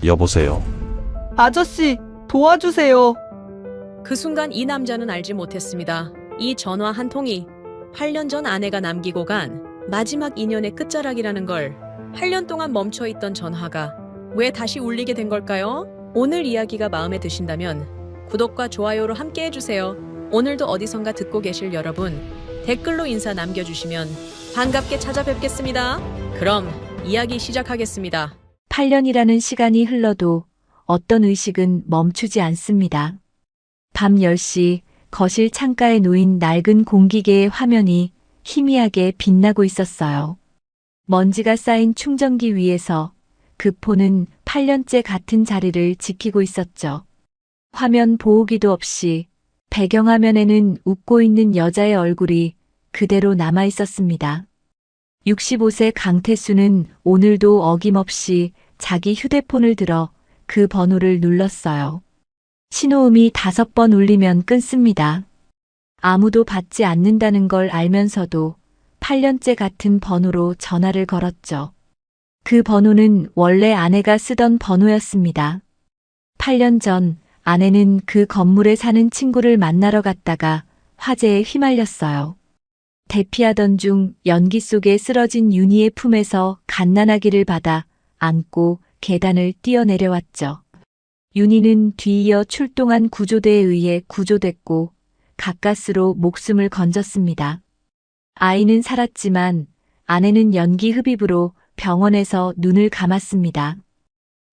여보세요. 아저씨, 도와주세요. 그 순간 이 남자는 알지 못했습니다. 이 전화 한 통이 8년 전 아내가 남기고 간 마지막 인연의 끝자락이라는 걸. 8년 동안 멈춰있던 전화가 왜 다시 울리게 된 걸까요? 오늘 이야기가 마음에 드신다면 구독과 좋아요로 함께 해주세요. 오늘도 어디선가 듣고 계실 여러분, 댓글로 인사 남겨주시면 반갑게 찾아뵙겠습니다. 그럼 이야기 시작하겠습니다. 8년이라는 시간이 흘러도 어떤 의식은 멈추지 않습니다. 밤 10시 거실 창가에 놓인 낡은 공기계의 화면이 희미하게 빛나고 있었어요. 먼지가 쌓인 충전기 위에서 그 폰은 8년째 같은 자리를 지키고 있었죠. 화면 보호기도 없이 배경화면에는 웃고 있는 여자의 얼굴이 그대로 남아 있었습니다. 65세 강태수는 오늘도 어김없이 자기 휴대폰을 들어 그 번호를 눌렀어요. 신호음이 5번 울리면 끊습니다. 아무도 받지 않는다는 걸 알면서도 8년째 같은 번호로 전화를 걸었죠. 그 번호는 원래 아내가 쓰던 번호였습니다. 8년 전 아내는 그 건물에 사는 친구를 만나러 갔다가 화재에 휘말렸어요. 대피하던 중 연기 속에 쓰러진 윤희의 품에서 갓난아기를 받아 안고 계단을 뛰어내려왔죠. 윤희는 뒤이어 출동한 구조대에 의해 구조됐고 가까스로 목숨을 건졌습니다. 아이는 살았지만 아내는 연기 흡입으로 병원에서 눈을 감았습니다.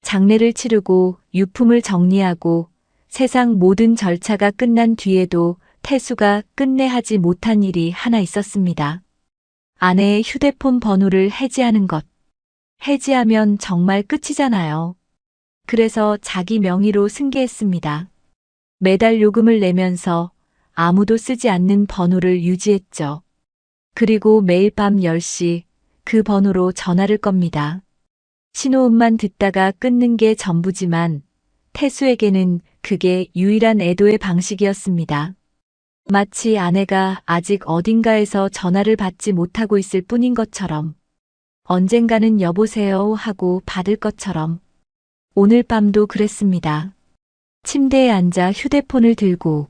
장례를 치르고 유품을 정리하고 세상 모든 절차가 끝난 뒤에도 태수가 끝내 하지 못한 일이 하나 있었습니다. 아내의 휴대폰 번호를 해지하는 것. 해지하면 정말 끝이잖아요. 그래서 자기 명의로 승계했습니다. 매달 요금을 내면서 아무도 쓰지 않는 번호를 유지했죠. 그리고 매일 밤 10시 그 번호로 전화를 겁니다. 신호음만 듣다가 끊는 게 전부지만 태수에게는 그게 유일한 애도의 방식이었습니다. 마치 아내가 아직 어딘가에서 전화를 받지 못하고 있을 뿐인 것처럼, 언젠가는 여보세요 하고 받을 것처럼. 오늘 밤도 그랬습니다. 침대에 앉아 휴대폰을 들고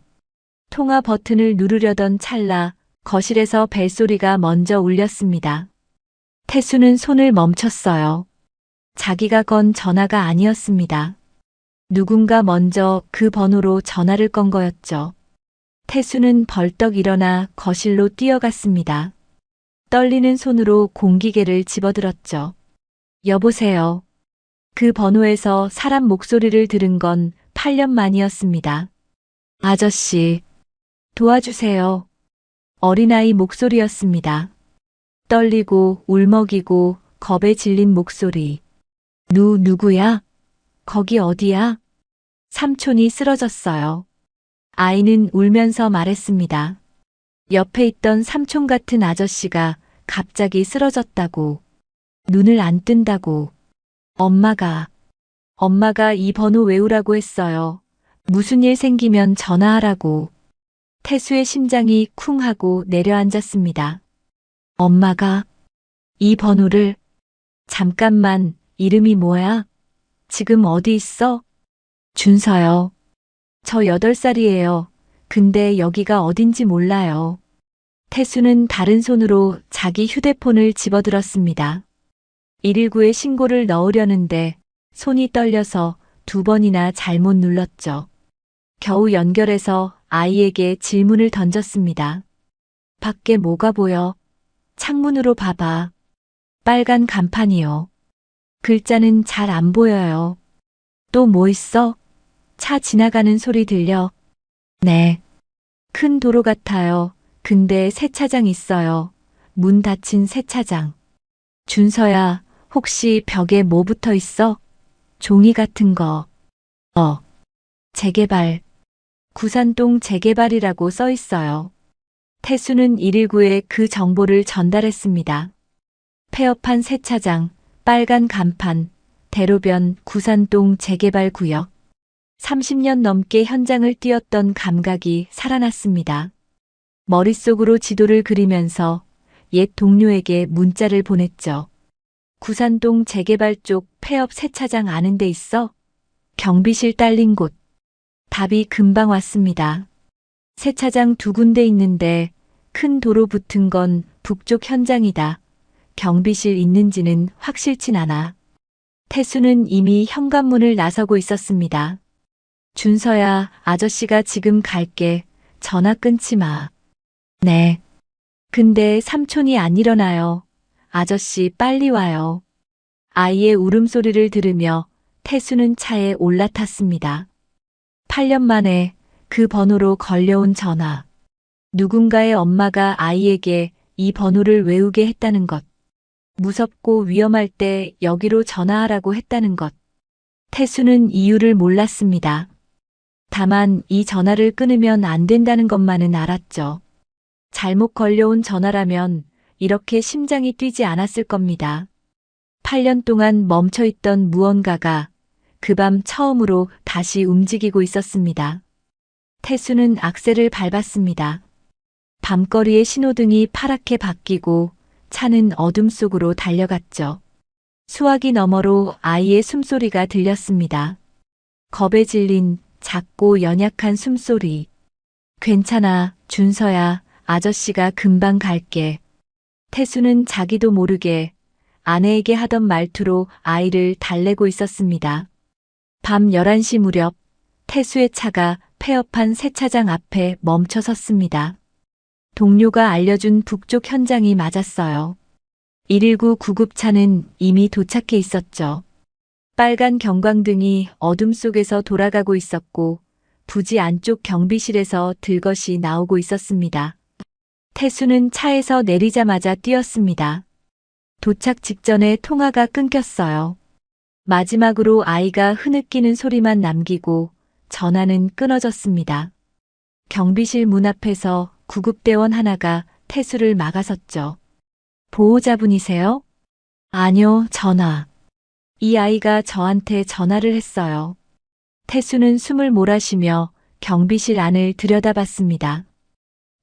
통화 버튼을 누르려던 찰나 거실에서 벨소리가 먼저 울렸습니다. 태수는 손을 멈췄어요. 자기가 건 전화가 아니었습니다. 누군가 먼저 그 번호로 전화를 건 거였죠. 태수는 벌떡 일어나 거실로 뛰어갔습니다. 떨리는 손으로 공기계를 집어들었죠. 여보세요. 그 번호에서 사람 목소리를 들은 건 8년 만이었습니다. 아저씨, 도와주세요. 어린아이 목소리였습니다. 떨리고 울먹이고 겁에 질린 목소리. 누구야? 거기 어디야? 삼촌이 쓰러졌어요. 아이는 울면서 말했습니다. 옆에 있던 삼촌 같은 아저씨가 갑자기 쓰러졌다고. 눈을 안 뜬다고. 엄마가 이 번호 외우라고 했어요. 무슨 일 생기면 전화하라고. 태수의 심장이 쿵 하고 내려앉았습니다. 엄마가 이 번호를. 잠깐만, 이름이 뭐야? 지금 어디 있어? 준서요. 저 8살이에요. 근데 여기가 어딘지 몰라요. 태수는 다른 손으로 자기 휴대폰을 집어들었습니다. 119에 신고를 넣으려는데 손이 떨려서 2번이나 잘못 눌렀죠. 겨우 연결해서 아이에게 질문을 던졌습니다. 밖에 뭐가 보여? 창문으로 봐봐. 빨간 간판이요. 글자는 잘 안 보여요. 또 뭐 있어? 차 지나가는 소리 들려? 네. 큰 도로 같아요. 근데 세차장 있어요. 문 닫힌 세차장. 준서야, 혹시 벽에 뭐 붙어 있어? 종이 같은 거. 재개발. 구산동 재개발이라고 써 있어요. 태수는 119에 그 정보를 전달했습니다. 폐업한 세차장, 빨간 간판, 대로변 구산동 재개발 구역. 30년 넘게 현장을 뛰었던 감각이 살아났습니다. 머릿속으로 지도를 그리면서 옛 동료에게 문자를 보냈죠. 구산동 재개발 쪽 폐업 세차장 아는 데 있어? 경비실 딸린 곳. 답이 금방 왔습니다. 세차장 2군데 있는데 큰 도로 붙은 건 북쪽 현장이다. 경비실 있는지는 확실치 않아. 태수는 이미 현관문을 나서고 있었습니다. 준서야, 아저씨가 지금 갈게. 전화 끊지 마. 네. 근데 삼촌이 안 일어나요. 아저씨 빨리 와요. 아이의 울음소리를 들으며 태수는 차에 올라탔습니다. 8년 만에 그 번호로 걸려온 전화. 누군가의 엄마가 아이에게 이 번호를 외우게 했다는 것. 무섭고 위험할 때 여기로 전화하라고 했다는 것. 태수는 이유를 몰랐습니다. 다만 이 전화를 끊으면 안 된다는 것만은 알았죠. 잘못 걸려온 전화라면 이렇게 심장이 뛰지 않았을 겁니다. 8년 동안 멈춰있던 무언가가 그 밤 처음으로 다시 움직이고 있었습니다. 태수는 악셀을 밟았습니다. 밤거리의 신호등이 파랗게 바뀌고 차는 어둠 속으로 달려갔죠. 수화기 너머로 아이의 숨소리가 들렸습니다. 겁에 질린 작고 연약한 숨소리. 괜찮아, 준서야. 아저씨가 금방 갈게. 태수는 자기도 모르게 아내에게 하던 말투로 아이를 달래고 있었습니다. 밤 11시 무렵 태수의 차가 폐업한 세차장 앞에 멈춰 섰습니다. 동료가 알려준 북쪽 현장이 맞았어요. 119 구급차는 이미 도착해 있었죠. 빨간 경광등이 어둠 속에서 돌아가고 있었고 부지 안쪽 경비실에서 들것이 나오고 있었습니다. 태수는 차에서 내리자마자 뛰었습니다. 도착 직전에 통화가 끊겼어요. 마지막으로 아이가 흐느끼는 소리만 남기고 전화는 끊어졌습니다. 경비실 문 앞에서 구급대원 하나가 태수를 막아섰죠. 보호자분이세요? 아니요, 전화. 이 아이가 저한테 전화를 했어요. 태수는 숨을 몰아쉬며 경비실 안을 들여다봤습니다.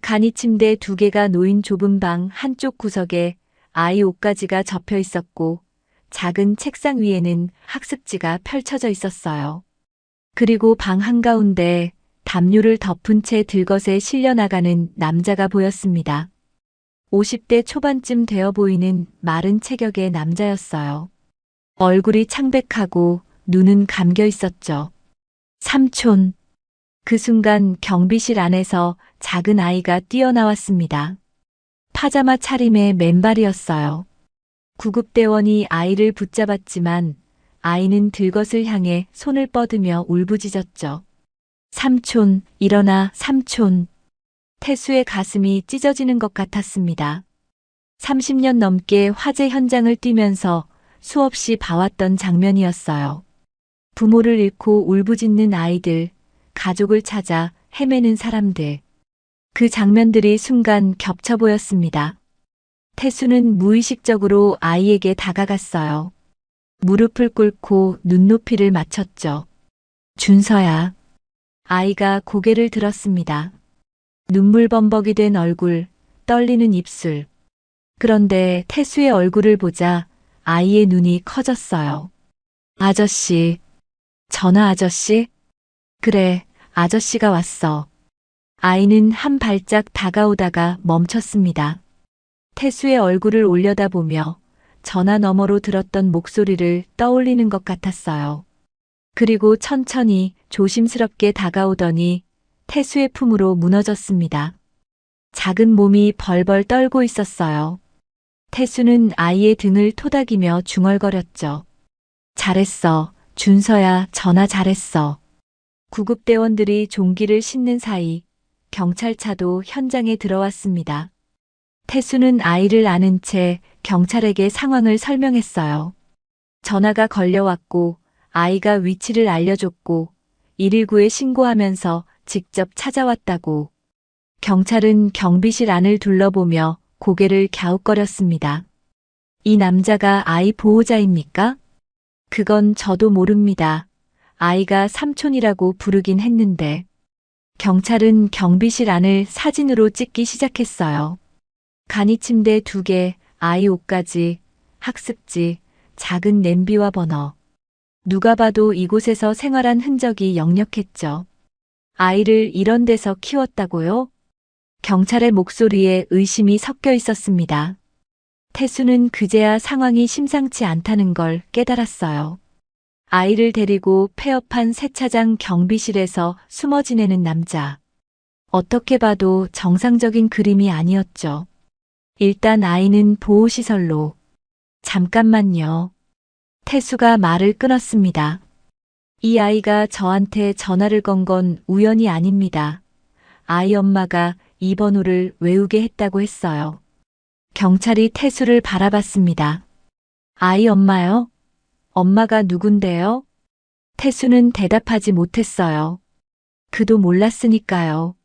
간이 침대 2개가 놓인 좁은 방 한쪽 구석에 아이 옷가지가 접혀 있었고 작은 책상 위에는 학습지가 펼쳐져 있었어요. 그리고 방 한가운데 담요를 덮은 채 들것에 실려나가는 남자가 보였습니다. 50대 초반쯤 되어 보이는 마른 체격의 남자였어요. 얼굴이 창백하고 눈은 감겨 있었죠. 삼촌. 그 순간 경비실 안에서 작은 아이가 뛰어나왔습니다. 파자마 차림의 맨발이었어요. 구급대원이 아이를 붙잡았지만 아이는 들것을 향해 손을 뻗으며 울부짖었죠. 삼촌, 일어나, 삼촌. 태수의 가슴이 찢어지는 것 같았습니다. 30년 넘게 화재 현장을 뛰면서 수없이 봐왔던 장면이었어요. 부모를 잃고 울부짖는 아이들, 가족을 찾아 헤매는 사람들. 그 장면들이 순간 겹쳐 보였습니다. 태수는 무의식적으로 아이에게 다가갔어요. 무릎을 꿇고 눈높이를 맞췄죠. 준서야. 아이가 고개를 들었습니다. 눈물 범벅이 된 얼굴, 떨리는 입술. 그런데 태수의 얼굴을 보자 아이의 눈이 커졌어요. 아저씨. 전화 아저씨? 그래, 아저씨가 왔어. 아이는 한 발짝 다가오다가 멈췄습니다. 태수의 얼굴을 올려다보며 전화 너머로 들었던 목소리를 떠올리는 것 같았어요. 그리고 천천히 조심스럽게 다가오더니 태수의 품으로 무너졌습니다. 작은 몸이 벌벌 떨고 있었어요. 태수는 아이의 등을 토닥이며 중얼거렸죠. 잘했어, 준서야, 전화 잘했어. 구급대원들이 종기를 싣는 사이 경찰차도 현장에 들어왔습니다. 태수는 아이를 안은 채 경찰에게 상황을 설명했어요. 전화가 걸려왔고 아이가 위치를 알려줬고 119에 신고하면서 직접 찾아왔다고. 경찰은 경비실 안을 둘러보며 고개를 갸웃거렸습니다. 이 남자가 아이 보호자입니까? 그건 저도 모릅니다. 아이가 삼촌이라고 부르긴 했는데. 경찰은 경비실 안을 사진으로 찍기 시작했어요. 간이 침대 2개, 아이 옷가지, 학습지, 작은 냄비와 버너. 누가 봐도 이곳에서 생활한 흔적이 역력했죠. 아이를 이런 데서 키웠다고요? 경찰의 목소리에 의심이 섞여 있었습니다. 태수는 그제야 상황이 심상치 않다는 걸 깨달았어요. 아이를 데리고 폐업한 세차장 경비실에서 숨어 지내는 남자. 어떻게 봐도 정상적인 그림이 아니었죠. 일단 아이는 보호시설로. 잠깐만요. 태수가 말을 끊었습니다. 이 아이가 저한테 전화를 건 건 우연이 아닙니다. 아이 엄마가 이 번호를 외우게 했다고 했어요. 경찰이 태수를 바라봤습니다. 아이 엄마요? 엄마가 누군데요? 태수는 대답하지 못했어요. 그도 몰랐으니까요.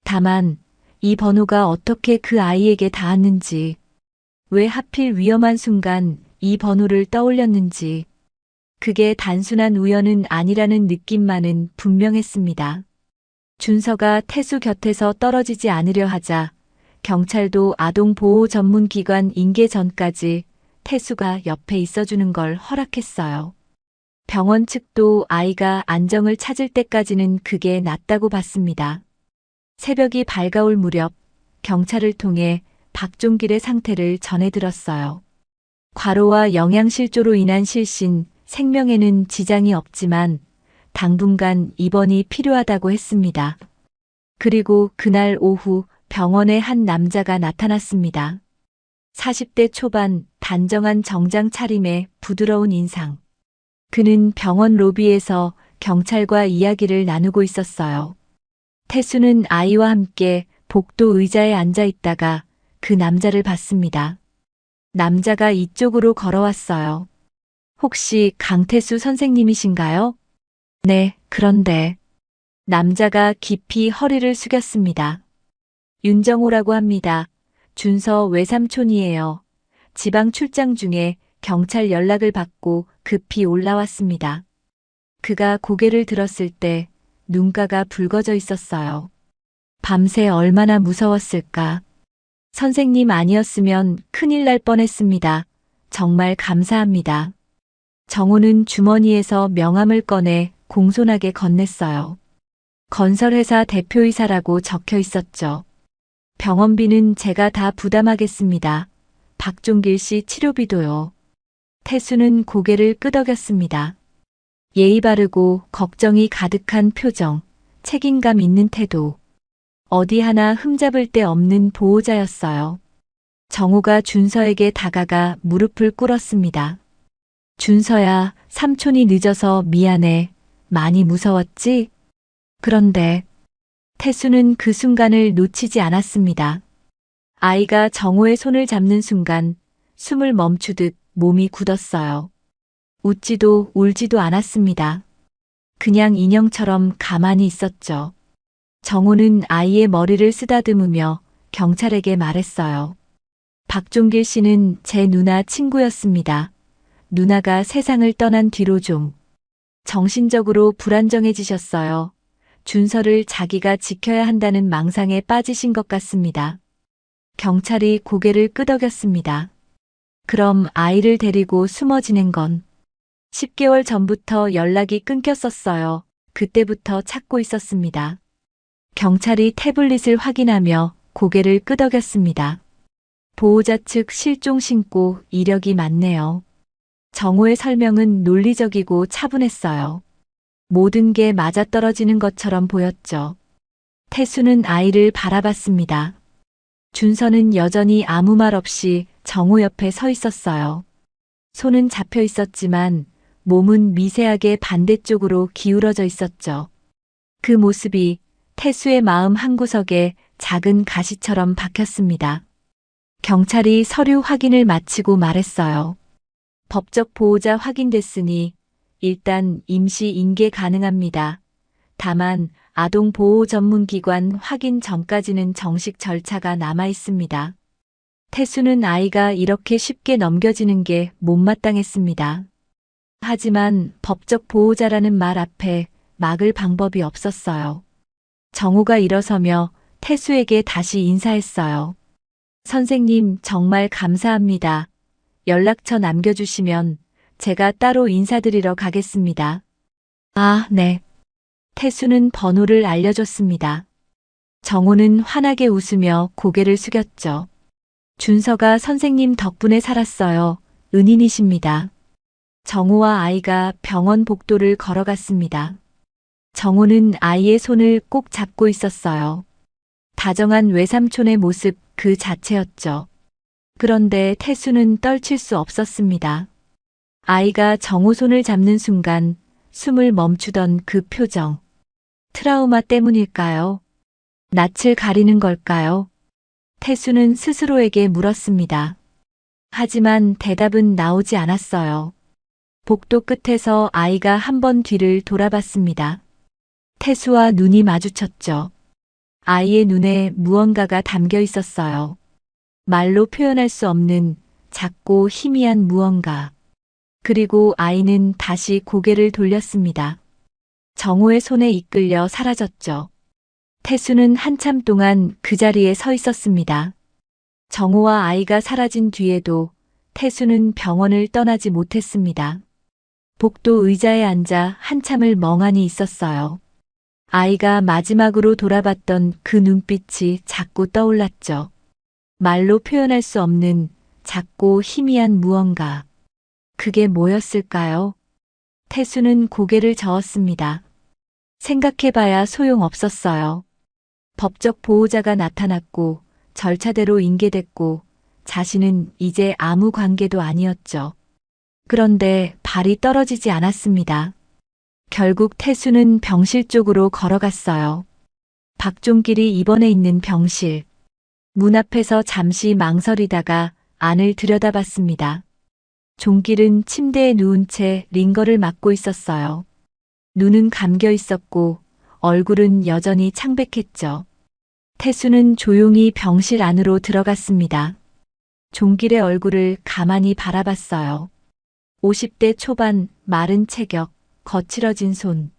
다만 이 번호가 어떻게 그 아이에게 닿았는지, 왜 하필 위험한 순간 이 번호를 떠올렸는지, 그게 단순한 우연은 아니라는 느낌만은 분명했습니다. 준서가 태수 곁에서 떨어지지 않으려 하자 경찰도 아동보호 전문기관 인계 전까지 태수가 옆에 있어주는 걸 허락했어요. 병원 측도 아이가 안정을 찾을 때까지는 그게 낫다고 봤습니다. 새벽이 밝아올 무렵 경찰을 통해 박종길의 상태를 전해들었어요. 과로와 영양실조로 인한 실신, 생명에는 지장이 없지만 당분간 입원이 필요하다고 했습니다. 그리고 그날 오후 병원에 한 남자가 나타났습니다. 40대 초반 단정한 정장 차림에 부드러운 인상. 그는 병원 로비에서 경찰과 이야기를 나누고 있었어요. 태수는 아이와 함께 복도 의자에 앉아 있다가 그 남자를 봤습니다. 남자가 이쪽으로 걸어왔어요. 혹시 강태수 선생님이신가요? 네, 그런데. 남자가 깊이 허리를 숙였습니다. 윤정호라고 합니다. 준서 외삼촌이에요. 지방 출장 중에 경찰 연락을 받고 급히 올라왔습니다. 그가 고개를 들었을 때 눈가가 붉어져 있었어요. 밤새 얼마나 무서웠을까. 선생님 아니었으면 큰일 날 뻔했습니다. 정말 감사합니다. 정호는 주머니에서 명함을 꺼내 공손하게 건넸어요. 건설회사 대표이사라고 적혀 있었죠. 병원비는 제가 다 부담하겠습니다. 박종길 씨 치료비도요. 태수는 고개를 끄덕였습니다. 예의 바르고 걱정이 가득한 표정, 책임감 있는 태도. 어디 하나 흠잡을 데 없는 보호자였어요. 정호가 준서에게 다가가 무릎을 꿇었습니다. 준서야, 삼촌이 늦어서 미안해. 많이 무서웠지? 그런데 태수는 그 순간을 놓치지 않았습니다. 아이가 정호의 손을 잡는 순간 숨을 멈추듯 몸이 굳었어요. 웃지도 울지도 않았습니다. 그냥 인형처럼 가만히 있었죠. 정호는 아이의 머리를 쓰다듬으며 경찰에게 말했어요. 박종길 씨는 제 누나 친구였습니다. 누나가 세상을 떠난 뒤로 좀 정신적으로 불안정해지셨어요. 준서를 자기가 지켜야 한다는 망상에 빠지신 것 같습니다. 경찰이 고개를 끄덕였습니다. 그럼 아이를 데리고 숨어 지낸 건 10개월 전부터 연락이 끊겼었어요. 그때부터 찾고 있었습니다. 경찰이 태블릿을 확인하며 고개를 끄덕였습니다. 보호자 측 실종 신고 이력이 많네요. 정호의 설명은 논리적이고 차분했어요. 모든 게 맞아떨어지는 것처럼 보였죠. 태수는 아이를 바라봤습니다. 준서는 여전히 아무 말 없이 정호 옆에 서 있었어요. 손은 잡혀 있었지만 몸은 미세하게 반대쪽으로 기울어져 있었죠. 그 모습이 태수의 마음 한구석에 작은 가시처럼 박혔습니다. 경찰이 서류 확인을 마치고 말했어요. 법적 보호자 확인됐으니 일단 임시 인계 가능합니다. 다만 아동보호 전문기관 확인 전까지는 정식 절차가 남아 있습니다. 태수는 아이가 이렇게 쉽게 넘겨지는 게 못마땅했습니다. 하지만 법적 보호자라는 말 앞에 막을 방법이 없었어요. 정호가 일어서며 태수에게 다시 인사했어요. 선생님 정말 감사합니다. 연락처 남겨주시면 제가 따로 인사드리러 가겠습니다. 아, 네. 태수는 번호를 알려줬습니다. 정호는 환하게 웃으며 고개를 숙였죠. 준서가 선생님 덕분에 살았어요. 은인이십니다. 정호와 아이가 병원 복도를 걸어갔습니다. 정호는 아이의 손을 꼭 잡고 있었어요. 다정한 외삼촌의 모습 그 자체였죠. 그런데 태수는 떨칠 수 없었습니다. 아이가 정호 손을 잡는 순간 숨을 멈추던 그 표정. 트라우마 때문일까요? 낯을 가리는 걸까요? 태수는 스스로에게 물었습니다. 하지만 대답은 나오지 않았어요. 복도 끝에서 아이가 한 번 뒤를 돌아봤습니다. 태수와 눈이 마주쳤죠. 아이의 눈에 무언가가 담겨 있었어요. 말로 표현할 수 없는 작고 희미한 무언가. 그리고 아이는 다시 고개를 돌렸습니다. 정호의 손에 이끌려 사라졌죠. 태수는 한참 동안 그 자리에 서 있었습니다. 정호와 아이가 사라진 뒤에도 태수는 병원을 떠나지 못했습니다. 복도 의자에 앉아 한참을 멍하니 있었어요. 아이가 마지막으로 돌아봤던 그 눈빛이 자꾸 떠올랐죠. 말로 표현할 수 없는 작고 희미한 무언가. 그게 뭐였을까요? 태수는 고개를 저었습니다. 생각해봐야 소용없었어요. 법적 보호자가 나타났고 절차대로 인계됐고 자신은 이제 아무 관계도 아니었죠. 그런데 발이 떨어지지 않았습니다. 결국 태수는 병실 쪽으로 걸어갔어요. 박종길이 입원해 있는 병실. 문 앞에서 잠시 망설이다가 안을 들여다봤습니다. 종길은 침대에 누운 채 링거를 맞고 있었어요. 눈은 감겨 있었고 얼굴은 여전히 창백했죠. 태수는 조용히 병실 안으로 들어갔습니다. 종길의 얼굴을 가만히 바라봤어요. 50대 초반, 마른 체격, 거칠어진 손.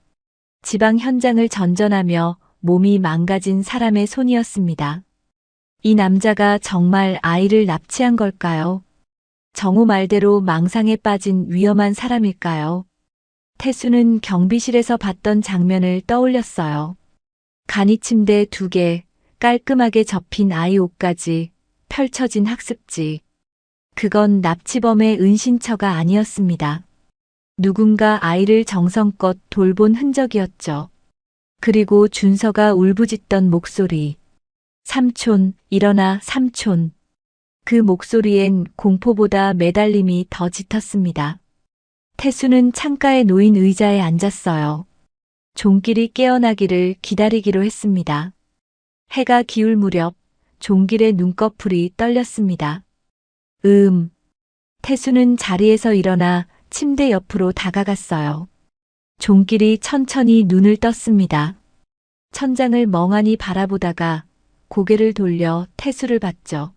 지방 현장을 전전하며 몸이 망가진 사람의 손이었습니다. 이 남자가 정말 아이를 납치한 걸까요? 정호 말대로 망상에 빠진 위험한 사람일까요? 태수는 경비실에서 봤던 장면을 떠올렸어요. 간이 침대 2개, 깔끔하게 접힌 아이 옷까지, 펼쳐진 학습지. 그건 납치범의 은신처가 아니었습니다. 누군가 아이를 정성껏 돌본 흔적이었죠. 그리고 준서가 울부짖던 목소리. 삼촌, 일어나 삼촌. 그 목소리엔 공포보다 매달림이 더 짙었습니다. 태수는 창가에 놓인 의자에 앉았어요. 종길이 깨어나기를 기다리기로 했습니다. 해가 기울 무렵 종길의 눈꺼풀이 떨렸습니다. 태수는 자리에서 일어나 침대 옆으로 다가갔어요. 종길이 천천히 눈을 떴습니다. 천장을 멍하니 바라보다가 고개를 돌려 태수를 봤죠.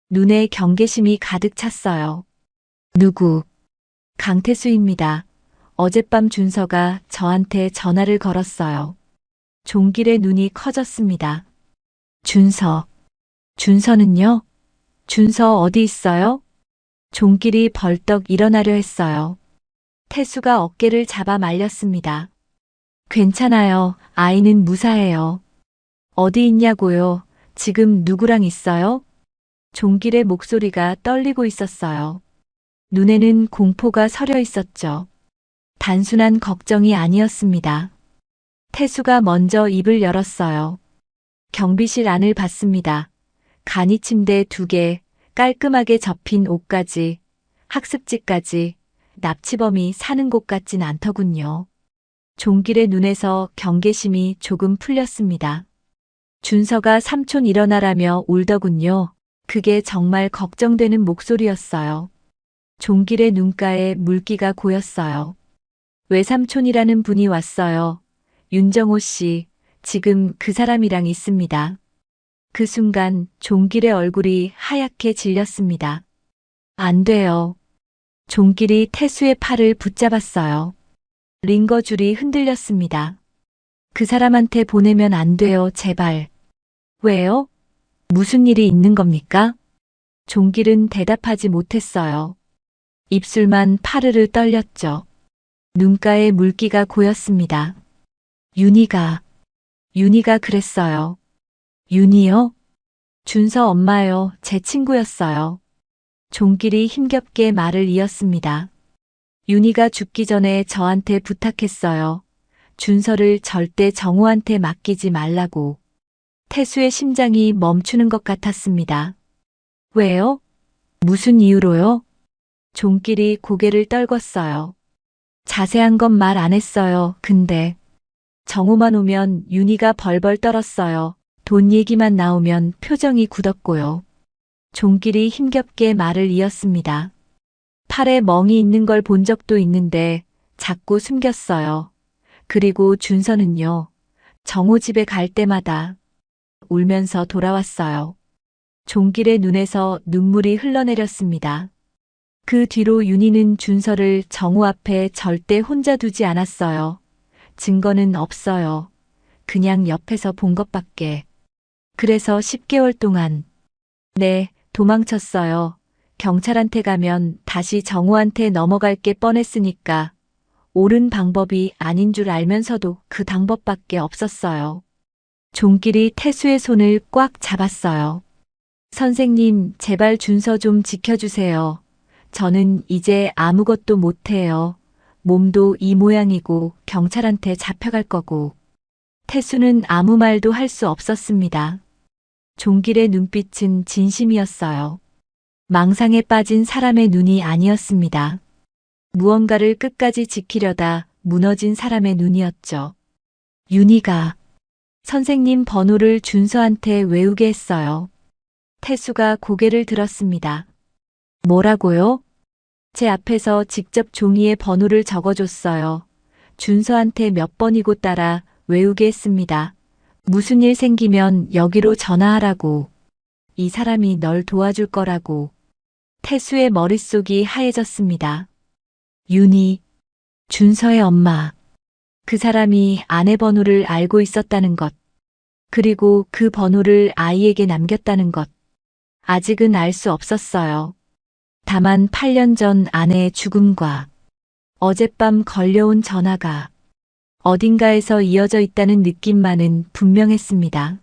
눈에 경계심이 가득 찼어요. 누구? 강태수입니다. 어젯밤 준서가 저한테 전화를 걸었어요. 종길의 눈이 커졌습니다. 준서. 준서는요? 준서 어디 있어요? 종길이 벌떡 일어나려 했어요. 태수가 어깨를 잡아 말렸습니다. 괜찮아요. 아이는 무사해요. 어디 있냐고요? 지금 누구랑 있어요? 종길의 목소리가 떨리고 있었어요. 눈에는 공포가 서려 있었죠. 단순한 걱정이 아니었습니다. 태수가 먼저 입을 열었어요. 경비실 안을 봤습니다. 간이 침대 2개, 깔끔하게 접힌 옷까지, 학습지까지, 납치범이 사는 곳 같진 않더군요. 종길의 눈에서 경계심이 조금 풀렸습니다. 준서가 삼촌 일어나라며 울더군요. 그게 정말 걱정되는 목소리였어요. 종길의 눈가에 물기가 고였어요. 외삼촌이라는 분이 왔어요. 윤정호 씨, 지금 그 사람이랑 있습니다. 그 순간 종길의 얼굴이 하얗게 질렸습니다. 안 돼요. 종길이 태수의 팔을 붙잡았어요. 링거줄이 흔들렸습니다. 그 사람한테 보내면 안 돼요, 제발. 왜요? 무슨 일이 있는 겁니까? 종길은 대답하지 못했어요. 입술만 파르르 떨렸죠. 눈가에 물기가 고였습니다. 윤희가 그랬어요. 윤희요? 준서 엄마요. 제 친구였어요. 종길이 힘겹게 말을 이었습니다. 윤희가 죽기 전에 저한테 부탁했어요. 준서를 절대 정우한테 맡기지 말라고. 태수의 심장이 멈추는 것 같았습니다. 왜요? 무슨 이유로요? 종길이 고개를 떨궜어요. 자세한 건 말 안 했어요. 근데 정우만 오면 윤희가 벌벌 떨었어요. 돈 얘기만 나오면 표정이 굳었고요. 종길이 힘겹게 말을 이었습니다. 팔에 멍이 있는 걸 본 적도 있는데 자꾸 숨겼어요. 그리고 준서는요. 정우 집에 갈 때마다 울면서 돌아왔어요. 종길의 눈에서 눈물이 흘러내렸습니다. 그 뒤로 윤희는 준서를 정우 앞에 절대 혼자 두지 않았어요. 증거는 없어요. 그냥 옆에서 본 것밖에. 그래서 10개월 동안 도망쳤어요. 경찰한테 가면 다시 정우한테 넘어갈 게 뻔했으니까 옳은 방법이 아닌 줄 알면서도 그 방법밖에 없었어요. 종길이 태수의 손을 꽉 잡았어요. 선생님, 제발 준서 좀 지켜주세요. 저는 이제 아무것도 못해요. 몸도 이 모양이고 경찰한테 잡혀갈 거고. 태수는 아무 말도 할 수 없었습니다. 종길의 눈빛은 진심이었어요. 망상에 빠진 사람의 눈이 아니었습니다. 무언가를 끝까지 지키려다 무너진 사람의 눈이었죠. 윤희가 선생님 번호를 준서한테 외우게 했어요. 태수가 고개를 들었습니다. 뭐라고요? 제 앞에서 직접 종이에 번호를 적어줬어요. 준서한테 몇 번이고 따라 외우게 했습니다. 무슨 일 생기면 여기로 전화하라고. 이 사람이 널 도와줄 거라고. 태수의 머릿속이 하얘졌습니다. 윤희, 준서의 엄마. 그 사람이 아내 번호를 알고 있었다는 것. 그리고 그 번호를 아이에게 남겼다는 것. 아직은 알 수 없었어요. 다만 8년 전 아내의 죽음과 어젯밤 걸려온 전화가 어딘가에서 이어져 있다는 느낌만은 분명했습니다.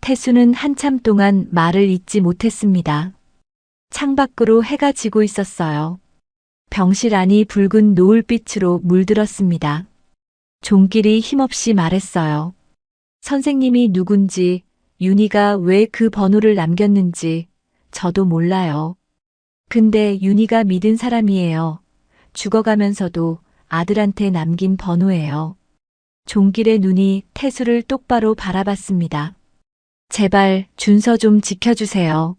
태수는 한참 동안 말을 잇지 못했습니다. 창밖으로 해가 지고 있었어요. 병실 안이 붉은 노을빛으로 물들었습니다. 종길이 힘없이 말했어요. 선생님이 누군지, 윤희가 왜 그 번호를 남겼는지 저도 몰라요. 근데 윤희가 믿은 사람이에요. 죽어가면서도 아들한테 남긴 번호예요. 종길의 눈이 태수를 똑바로 바라봤습니다. 제발 준서 좀 지켜주세요.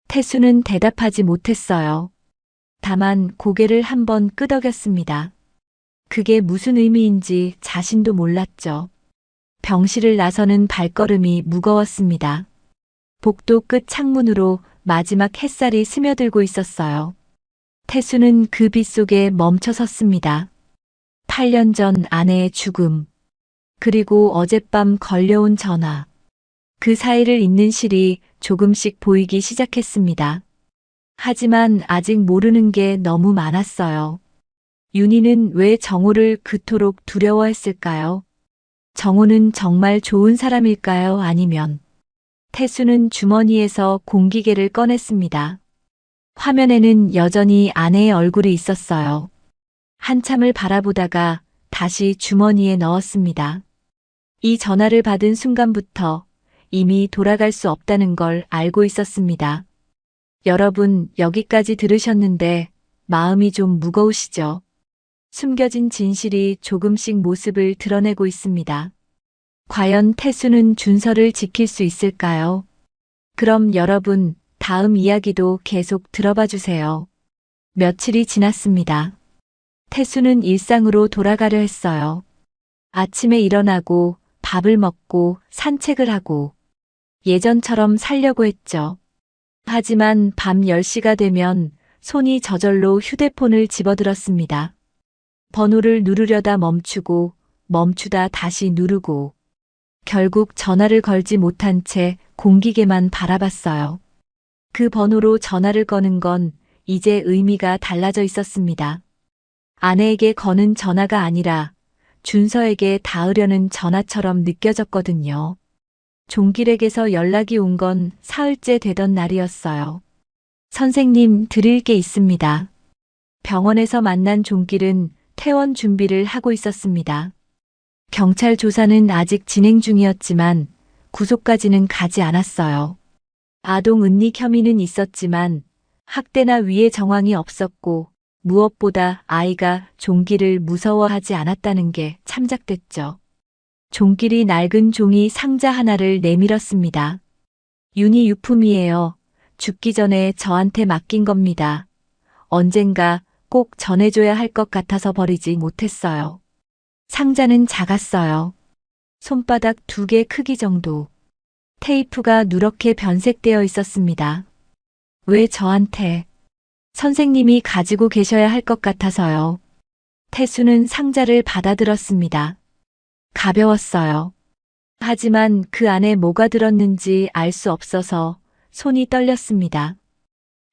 태수는 대답하지 못했어요. 다만 고개를 한번 끄덕였습니다. 그게 무슨 의미인지 자신도 몰랐죠. 병실을 나서는 발걸음이 무거웠습니다. 복도 끝 창문으로 마지막 햇살이 스며들고 있었어요. 태수는 그 빛 속에 멈춰 섰습니다. 8년 전 아내의 죽음, 그리고 어젯밤 걸려온 전화. 그 사이를 잇는 실이 조금씩 보이기 시작했습니다. 하지만 아직 모르는 게 너무 많았어요. 윤희는 왜 정우를 그토록 두려워했을까요? 정우는 정말 좋은 사람일까요? 아니면 태수는 주머니에서 공기계를 꺼냈습니다. 화면에는 여전히 아내의 얼굴이 있었어요. 한참을 바라보다가 다시 주머니에 넣었습니다. 이 전화를 받은 순간부터 이미 돌아갈 수 없다는 걸 알고 있었습니다. 여러분, 여기까지 들으셨는데 마음이 좀 무거우시죠? 숨겨진 진실이 조금씩 모습을 드러내고 있습니다. 과연 태수는 준서를 지킬 수 있을까요? 그럼 여러분, 다음 이야기도 계속 들어봐 주세요. 며칠이 지났습니다. 태수는 일상으로 돌아가려 했어요. 아침에 일어나고 밥을 먹고 산책을 하고 예전처럼 살려고 했죠. 하지만 밤 10시가 되면 손이 저절로 휴대폰을 집어들었습니다. 번호를 누르려다 멈추고 멈추다 다시 누르고 결국 전화를 걸지 못한 채 공기계만 바라봤어요. 그 번호로 전화를 거는 건 이제 의미가 달라져 있었습니다. 아내에게 거는 전화가 아니라 준서에게 닿으려는 전화처럼 느껴졌거든요. 종길에게서 연락이 온 건 사흘째 되던 날이었어요. 선생님, 드릴 게 있습니다. 병원에서 만난 종길은 퇴원 준비를 하고 있었습니다. 경찰 조사는 아직 진행 중이었지만 구속까지는 가지 않았어요. 아동 은닉 혐의는 있었지만 학대나 위해 정황이 없었고 무엇보다 아이가 종길을 무서워하지 않았다는 게 참작됐죠. 종길이 낡은 종이 상자 하나를 내밀었습니다. 윤희 유품이에요. 죽기 전에 저한테 맡긴 겁니다. 언젠가 꼭 전해줘야 할 것 같아서 버리지 못했어요. 상자는 작았어요. 손바닥 2개 크기 정도. 테이프가 누렇게 변색되어 있었습니다. 왜 저한테? 선생님이 가지고 계셔야 할 것 같아서요. 태수는 상자를 받아들었습니다. 가벼웠어요. 하지만 그 안에 뭐가 들었는지 알 수 없어서 손이 떨렸습니다.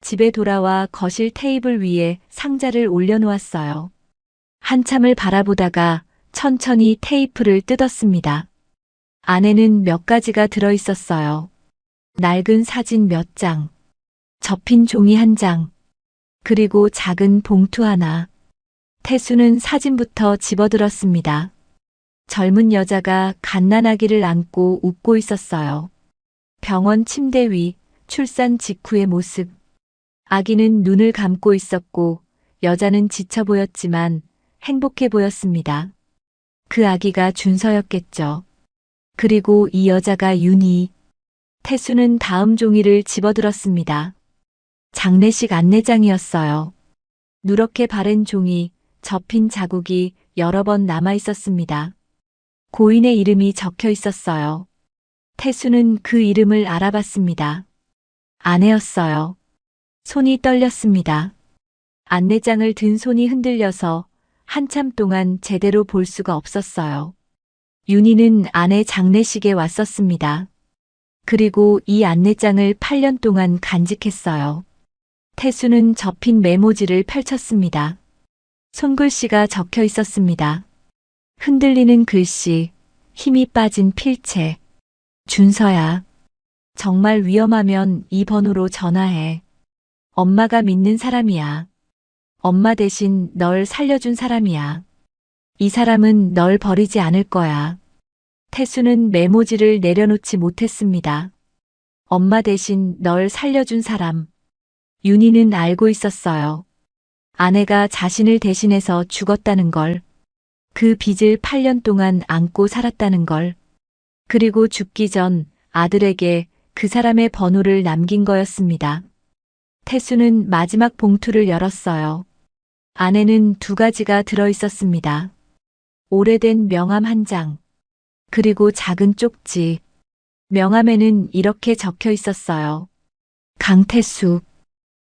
집에 돌아와 거실 테이블 위에 상자를 올려놓았어요. 한참을 바라보다가 천천히 테이프를 뜯었습니다. 안에는 몇 가지가 들어있었어요. 낡은 사진 몇 장, 접힌 종이 한 장, 그리고 작은 봉투 하나. 태수는 사진부터 집어들었습니다. 젊은 여자가 갓난아기를 안고 웃고 있었어요. 병원 침대 위, 출산 직후의 모습. 아기는 눈을 감고 있었고 여자는 지쳐 보였지만 행복해 보였습니다. 그 아기가 준서였겠죠. 그리고 이 여자가 윤희. 태수는 다음 종이를 집어들었습니다. 장례식 안내장이었어요. 누렇게 바랜 종이, 접힌 자국이 여러 번 남아 있었습니다. 고인의 이름이 적혀 있었어요. 태수는 그 이름을 알아봤습니다. 아내였어요. 손이 떨렸습니다. 안내장을 든 손이 흔들려서 한참 동안 제대로 볼 수가 없었어요. 윤희는 아내 장례식에 왔었습니다. 그리고 이 안내장을 8년 동안 간직했어요. 태수는 접힌 메모지를 펼쳤습니다. 손글씨가 적혀 있었습니다. 흔들리는 글씨, 힘이 빠진 필체. 준서야. 정말 위험하면 이 번호로 전화해. 엄마가 믿는 사람이야. 엄마 대신 널 살려준 사람이야. 이 사람은 널 버리지 않을 거야. 태수는 메모지를 내려놓지 못했습니다. 엄마 대신 널 살려준 사람. 윤희는 알고 있었어요. 아내가 자신을 대신해서 죽었다는 걸. 그 빚을 8년 동안 안고 살았다는 걸. 그리고 죽기 전 아들에게 그 사람의 번호를 남긴 거였습니다. 태수는 마지막 봉투를 열었어요. 안에는 2가지가 들어 있었습니다. 오래된 명함 한 장, 그리고 작은 쪽지. 명함에는 이렇게 적혀 있었어요. 강태수,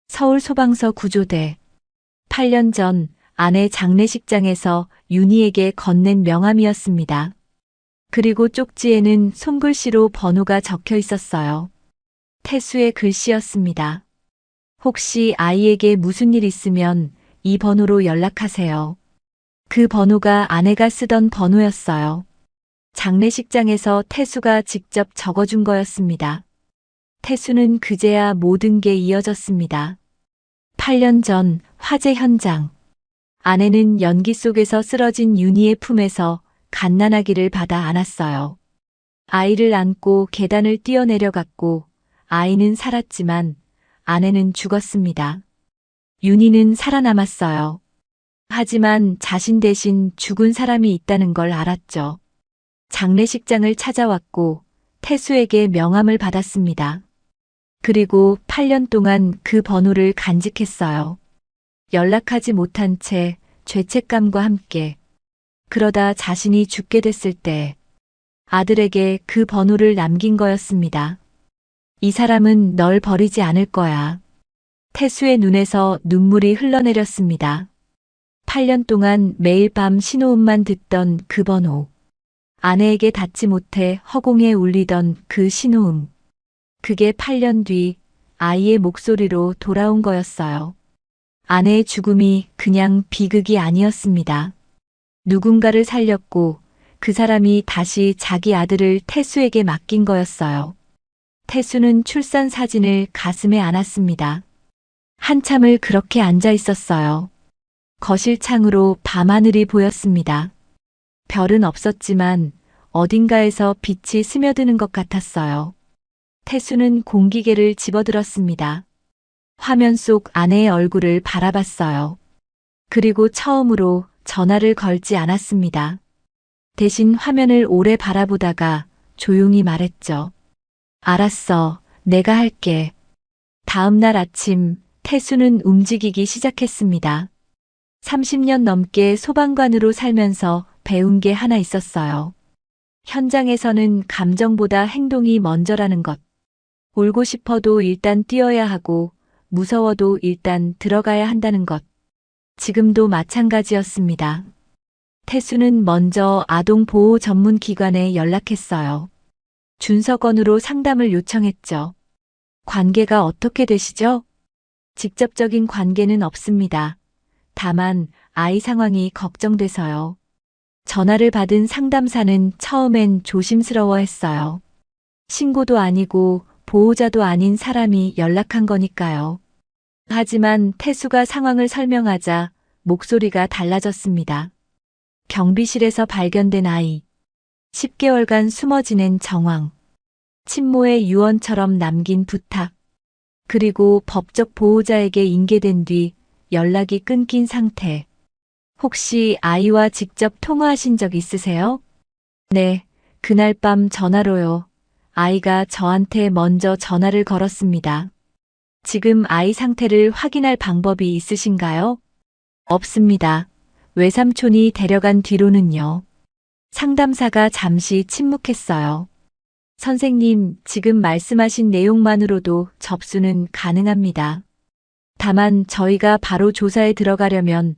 서울소방서 구조대. 8년 전 아내 장례식장에서 윤희에게 건넨 명함이었습니다. 그리고 쪽지에는 손글씨로 번호가 적혀 있었어요. 태수의 글씨였습니다. 혹시 아이에게 무슨 일 있으면 이 번호로 연락하세요. 그 번호가 아내가 쓰던 번호였어요. 장례식장에서 태수가 직접 적어준 거였습니다. 태수는 그제야 모든 게 이어졌습니다. 8년 전 화재 현장. 아내는 연기 속에서 쓰러진 윤희의 품에서 갓난아기를 받아 안았어요. 아이를 안고 계단을 뛰어내려갔고 아이는 살았지만 아내는 죽었습니다. 윤희는 살아남았어요. 하지만 자신 대신 죽은 사람이 있다는 걸 알았죠. 장례식장을 찾아왔고 태수에게 명함을 받았습니다. 그리고 8년 동안 그 번호를 간직했어요. 연락하지 못한 채 죄책감과 함께. 그러다 자신이 죽게 됐을 때 아들에게 그 번호를 남긴 거였습니다. 이 사람은 널 버리지 않을 거야. 태수의 눈에서 눈물이 흘러내렸습니다. 8년 동안 매일 밤 신호음만 듣던 그 번호. 아내에게 닿지 못해 허공에 울리던 그 신호음. 그게 8년 뒤 아이의 목소리로 돌아온 거였어요. 아내의 죽음이 그냥 비극이 아니었습니다. 누군가를 살렸고 그 사람이 다시 자기 아들을 태수에게 맡긴 거였어요. 태수는 출산 사진을 가슴에 안았습니다. 한참을 그렇게 앉아 있었어요. 거실 창으로 밤하늘이 보였습니다. 별은 없었지만 어딘가에서 빛이 스며드는 것 같았어요. 태수는 공기계를 집어들었습니다. 화면 속 아내의 얼굴을 바라봤어요. 그리고 처음으로 전화를 걸지 않았습니다. 대신 화면을 오래 바라보다가 조용히 말했죠. 알았어, 내가 할게. 다음 날 아침, 태수는 움직이기 시작했습니다. 30년 넘게 소방관으로 살면서 배운 게 하나 있었어요. 현장에서는 감정보다 행동이 먼저라는 것. 울고 싶어도 일단 뛰어야 하고, 무서워도 일단 들어가야 한다는 것. 지금도 마찬가지였습니다. 태수는 먼저 아동보호 전문기관에 연락했어요. 준서건으로 상담을 요청했죠. 관계가 어떻게 되시죠? 직접적인 관계는 없습니다. 다만 아이 상황이 걱정돼서요. 전화를 받은 상담사는 처음엔 조심스러워했어요. 신고도 아니고 보호자도 아닌 사람이 연락한 거니까요. 하지만 태수가 상황을 설명하자 목소리가 달라졌습니다. 경비실에서 발견된 아이. 10개월간 숨어 지낸 정황. 친모의 유언처럼 남긴 부탁. 그리고 법적 보호자에게 인계된 뒤 연락이 끊긴 상태. 혹시 아이와 직접 통화하신 적 있으세요? 네, 그날 밤 전화로요. 아이가 저한테 먼저 전화를 걸었습니다. 지금 아이 상태를 확인할 방법이 있으신가요? 없습니다. 외삼촌이 데려간 뒤로는요. 상담사가 잠시 침묵했어요. 선생님, 지금 말씀하신 내용만으로도 접수는 가능합니다. 다만 저희가 바로 조사에 들어가려면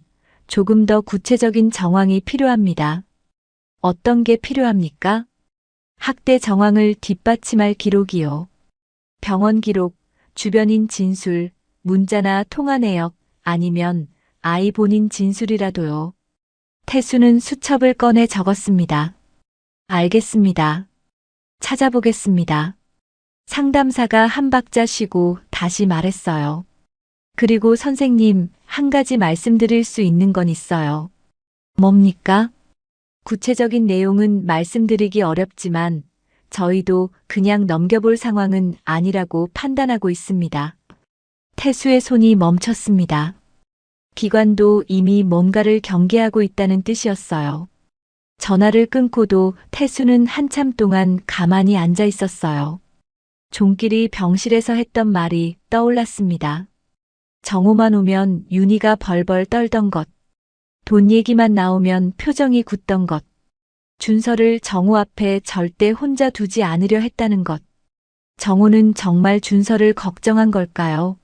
조금 더 구체적인 정황이 필요합니다. 어떤 게 필요합니까? 학대 정황을 뒷받침할 기록이요. 병원 기록, 주변인 진술, 문자나 통화 내역, 아니면 아이 본인 진술이라도요. 태수는 수첩을 꺼내 적었습니다. 알겠습니다. 찾아보겠습니다. 상담사가 한 박자 쉬고 다시 말했어요. 그리고 선생님, 한 가지 말씀드릴 수 있는 건 있어요. 뭡니까? 구체적인 내용은 말씀드리기 어렵지만 저희도 그냥 넘겨볼 상황은 아니라고 판단하고 있습니다. 태수의 손이 멈췄습니다. 기관도 이미 뭔가를 경계하고 있다는 뜻이었어요. 전화를 끊고도 태수는 한참 동안 가만히 앉아 있었어요. 종길이 병실에서 했던 말이 떠올랐습니다. 정오만 오면 윤희가 벌벌 떨던 것. 돈 얘기만 나오면 표정이 굳던 것. 준서를 정호 앞에 절대 혼자 두지 않으려 했다는 것. 정호는 정말 준서를 걱정한 걸까요?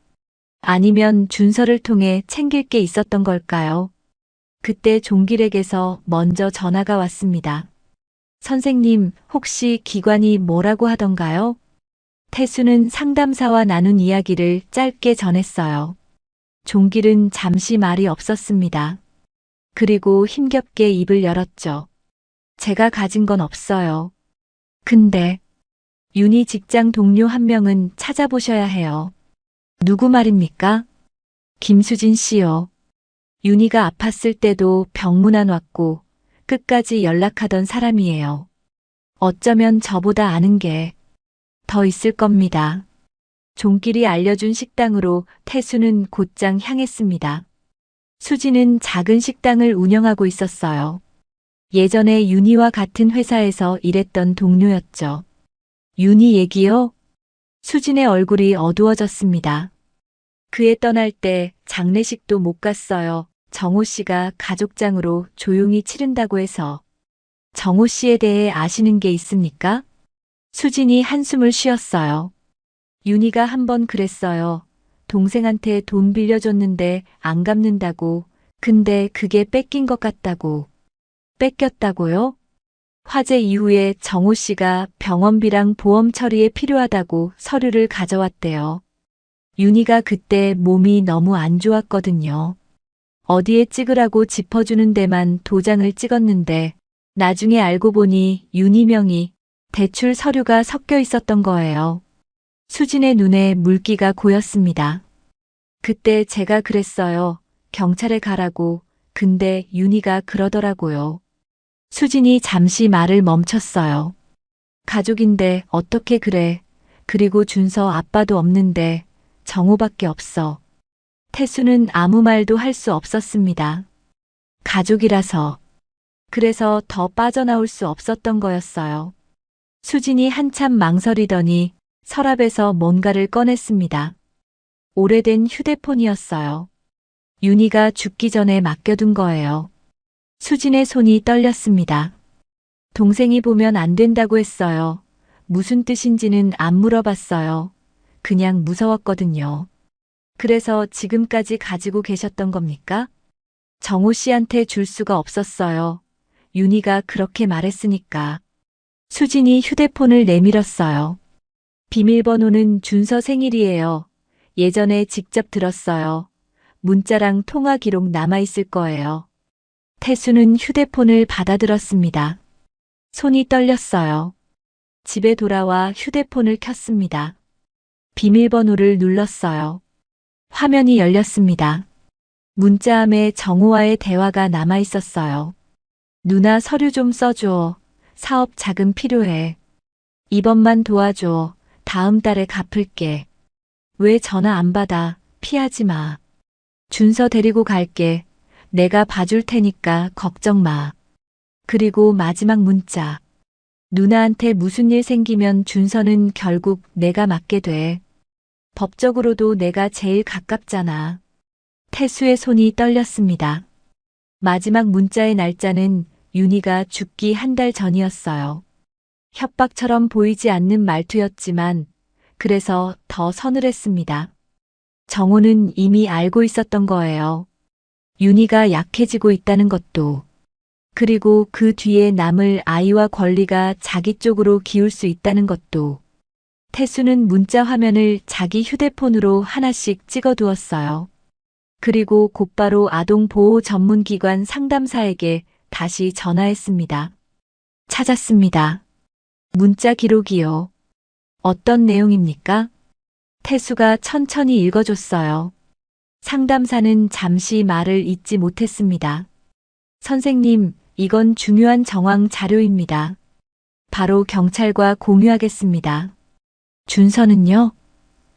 아니면 준서를 통해 챙길 게 있었던 걸까요? 그때 종길에게서 먼저 전화가 왔습니다. 선생님, 혹시 기관이 뭐라고 하던가요? 태수는 상담사와 나눈 이야기를 짧게 전했어요. 종길은 잠시 말이 없었습니다. 그리고 힘겹게 입을 열었죠. 제가 가진 건 없어요. 근데 윤희 직장 동료 한 명은 찾아보셔야 해요. 누구 말입니까? 김수진 씨요. 윤희가 아팠을 때도 병문 안 왔고 끝까지 연락하던 사람이에요. 어쩌면 저보다 아는 게 더 있을 겁니다. 종길이 알려준 식당으로 태수는 곧장 향했습니다. 수지는 작은 식당을 운영하고 있었어요. 예전에 윤희와 같은 회사에서 일했던 동료였죠. 윤희 얘기요? 수진의 얼굴이 어두워졌습니다. 그애 떠날 때 장례식도 못 갔어요. 정호 씨가 가족장으로 조용히 치른다고 해서. 정호 씨에 대해 아시는 게 있습니까? 수진이 한숨을 쉬었어요. 윤희가 한번 그랬어요. 동생한테 돈 빌려줬는데 안 갚는다고. 근데 그게 뺏긴 것 같다고. 뺏겼다고요? 화재 이후에 정호 씨가 병원비랑 보험 처리에 필요하다고 서류를 가져왔대요. 윤희가 그때 몸이 너무 안 좋았거든요. 어디에 찍으라고 짚어주는 데만 도장을 찍었는데 나중에 알고 보니 윤희 명의 대출 서류가 섞여 있었던 거예요. 수진의 눈에 물기가 고였습니다. 그때 제가 그랬어요. 경찰에 가라고. 근데 윤희가 그러더라고요. 수진이 잠시 말을 멈췄어요. 가족인데 어떻게 그래. 그리고 준서 아빠도 없는데 정호밖에 없어. 태수는 아무 말도 할 수 없었습니다. 가족이라서. 그래서 더 빠져나올 수 없었던 거였어요. 수진이 한참 망설이더니 서랍에서 뭔가를 꺼냈습니다. 오래된 휴대폰이었어요. 윤희가 죽기 전에 맡겨둔 거예요. 수진의 손이 떨렸습니다. 동생이 보면 안 된다고 했어요. 무슨 뜻인지는 안 물어봤어요. 그냥 무서웠거든요. 그래서 지금까지 가지고 계셨던 겁니까? 정호 씨한테 줄 수가 없었어요. 윤희가 그렇게 말했으니까. 수진이 휴대폰을 내밀었어요. 비밀번호는 준서 생일이에요. 예전에 직접 들었어요. 문자랑 통화 기록 남아있을 거예요. 태수는 휴대폰을 받아들었습니다. 손이 떨렸어요. 집에 돌아와 휴대폰을 켰습니다. 비밀번호를 눌렀어요. 화면이 열렸습니다. 문자함에 정호와의 대화가 남아있었어요. 누나 서류 좀 써줘. 사업 자금 필요해. 이번만 도와줘. 다음 달에 갚을게. 왜 전화 안 받아? 피하지 마. 준서 데리고 갈게. 내가 봐줄 테니까 걱정 마. 그리고 마지막 문자. 누나한테 무슨 일 생기면 준서는 결국 내가 맡게 돼. 법적으로도 내가 제일 가깝잖아. 태수의 손이 떨렸습니다. 마지막 문자의 날짜는 윤희가 죽기 한 달 전이었어요. 협박처럼 보이지 않는 말투였지만 그래서 더 서늘했습니다. 정호는 이미 알고 있었던 거예요. 윤희가 약해지고 있다는 것도. 그리고 그 뒤에 남을 아이와 권리가 자기 쪽으로 기울 수 있다는 것도. 태수는 문자 화면을 자기 휴대폰으로 하나씩 찍어두었어요. 그리고 곧바로 아동보호 전문기관 상담사에게 다시 전화했습니다. 찾았습니다. 문자 기록이요. 어떤 내용입니까? 태수가 천천히 읽어줬어요. 상담사는 잠시 말을 잇지 못했습니다. 선생님, 이건 중요한 정황 자료입니다. 바로 경찰과 공유하겠습니다. 준서는요?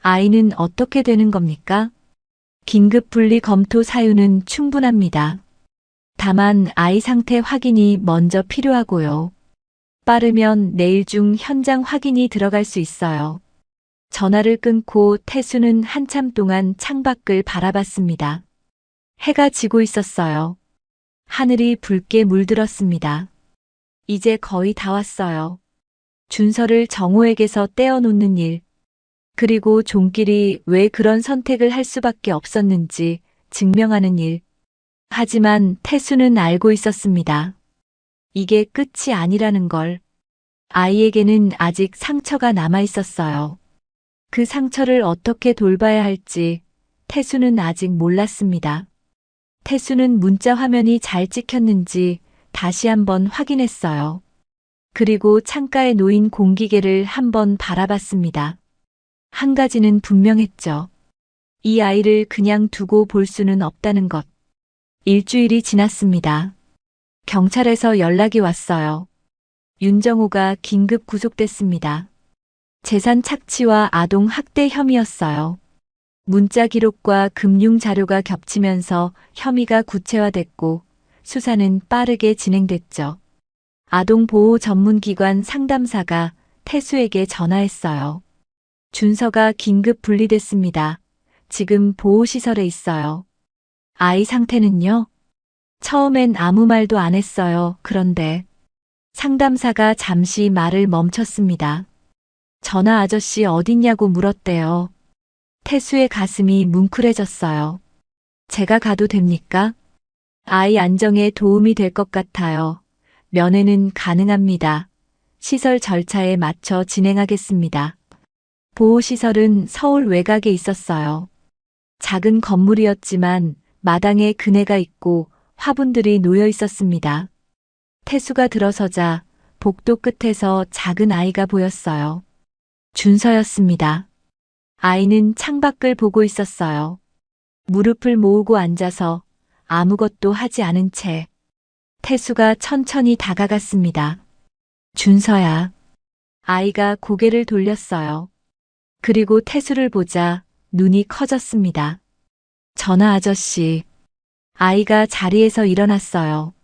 아이는 어떻게 되는 겁니까? 긴급 분리 검토 사유는 충분합니다. 다만 아이 상태 확인이 먼저 필요하고요. 빠르면 내일 중 현장 확인이 들어갈 수 있어요. 전화를 끊고 태수는 한참 동안 창밖을 바라봤습니다. 해가 지고 있었어요. 하늘이 붉게 물들었습니다. 이제 거의 다 왔어요. 준서를 정호에게서 떼어놓는 일, 그리고 종길이 왜 그런 선택을 할 수밖에 없었는지 증명하는 일. 하지만 태수는 알고 있었습니다. 이게 끝이 아니라는 걸. 아이에게는 아직 상처가 남아 있었어요. 그 상처를 어떻게 돌봐야 할지 태수는 아직 몰랐습니다. 태수는 문자 화면이 잘 찍혔는지 다시 한번 확인했어요. 그리고 창가에 놓인 공기계를 한번 바라봤습니다. 한 가지는 분명했죠. 이 아이를 그냥 두고 볼 수는 없다는 것. 일주일이 지났습니다. 경찰에서 연락이 왔어요. 윤정호가 긴급 구속됐습니다. 재산 착취와 아동 학대 혐의였어요. 문자 기록과 금융 자료가 겹치면서 혐의가 구체화됐고 수사는 빠르게 진행됐죠. 아동보호 전문기관 상담사가 태수에게 전화했어요. 준서가 긴급 분리됐습니다. 지금 보호시설에 있어요. 아이 상태는요? 처음엔 아무 말도 안 했어요. 그런데 상담사가 잠시 말을 멈췄습니다. 전화 아저씨 어딨냐고 물었대요. 태수의 가슴이 뭉클해졌어요. 제가 가도 됩니까? 아이 안정에 도움이 될 것 같아요. 면회는 가능합니다. 시설 절차에 맞춰 진행하겠습니다. 보호시설은 서울 외곽에 있었어요. 작은 건물이었지만 마당에 그네가 있고 화분들이 놓여 있었습니다. 태수가 들어서자 복도 끝에서 작은 아이가 보였어요. 준서였습니다. 아이는 창밖을 보고 있었어요. 무릎을 모으고 앉아서 아무것도 하지 않은 채 태수가 천천히 다가갔습니다. 준서야. 아이가 고개를 돌렸어요. 그리고 태수를 보자 눈이 커졌습니다. 전하 아저씨. 아이가 자리에서 일어났어요.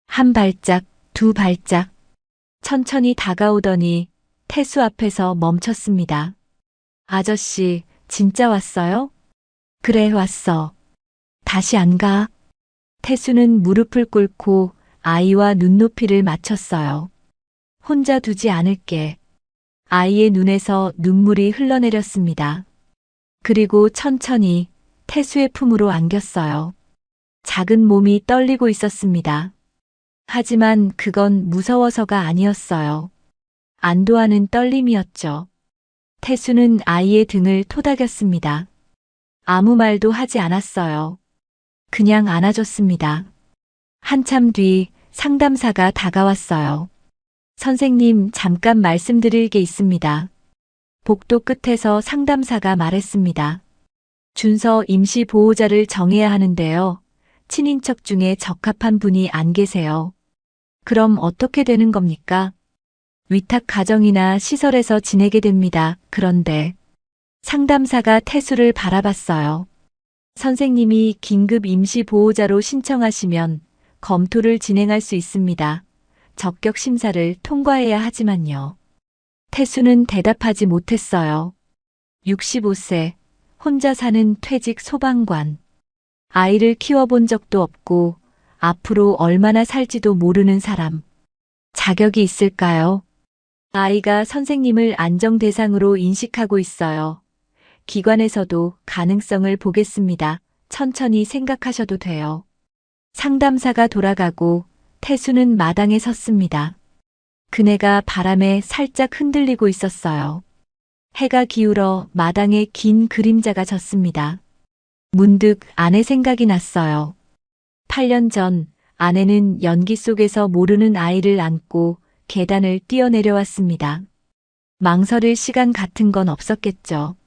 한 발짝, 두 발짝. 천천히 다가오더니 태수 앞에서 멈췄습니다. 아저씨, 진짜 왔어요? 그래, 왔어. 다시 안 가? 태수는 무릎을 꿇고 아이와 눈높이를 맞췄어요. 혼자 두지 않을게. 아이의 눈에서 눈물이 흘러내렸습니다. 그리고 천천히 태수의 품으로 안겼어요. 작은 몸이 떨리고 있었습니다. 하지만 그건 무서워서가 아니었어요. 안도하는 떨림이었죠. 태수는 아이의 등을 토닥였습니다. 아무 말도 하지 않았어요. 그냥 안아줬습니다. 한참 뒤 상담사가 다가왔어요. 선생님, 잠깐 말씀드릴 게 있습니다. 복도 끝에서 상담사가 말했습니다. 준서 임시 보호자를 정해야 하는데요. 친인척 중에 적합한 분이 안 계세요. 그럼 어떻게 되는 겁니까? 위탁 가정이나 시설에서 지내게 됩니다. 그런데 상담사가 태수를 바라봤어요. 선생님이 긴급 임시 보호자로 신청하시면 검토를 진행할 수 있습니다. 적격 심사를 통과해야 하지만요. 태수는 대답하지 못했어요. 65세, 혼자 사는 퇴직 소방관. 아이를 키워본 적도 없고 앞으로 얼마나 살지도 모르는 사람. 자격이 있을까요? 아이가 선생님을 안정 대상으로 인식하고 있어요. 기관에서도 가능성을 보겠습니다. 천천히 생각하셔도 돼요. 상담사가 돌아가고 태수는 마당에 섰습니다. 그네가 바람에 살짝 흔들리고 있었어요. 해가 기울어 마당에 긴 그림자가 졌습니다. 문득 아내 생각이 났어요. 8년 전 아내는 연기 속에서 모르는 아이를 안고 계단을 뛰어내려왔습니다. 망설일 시간 같은 건 없었겠죠.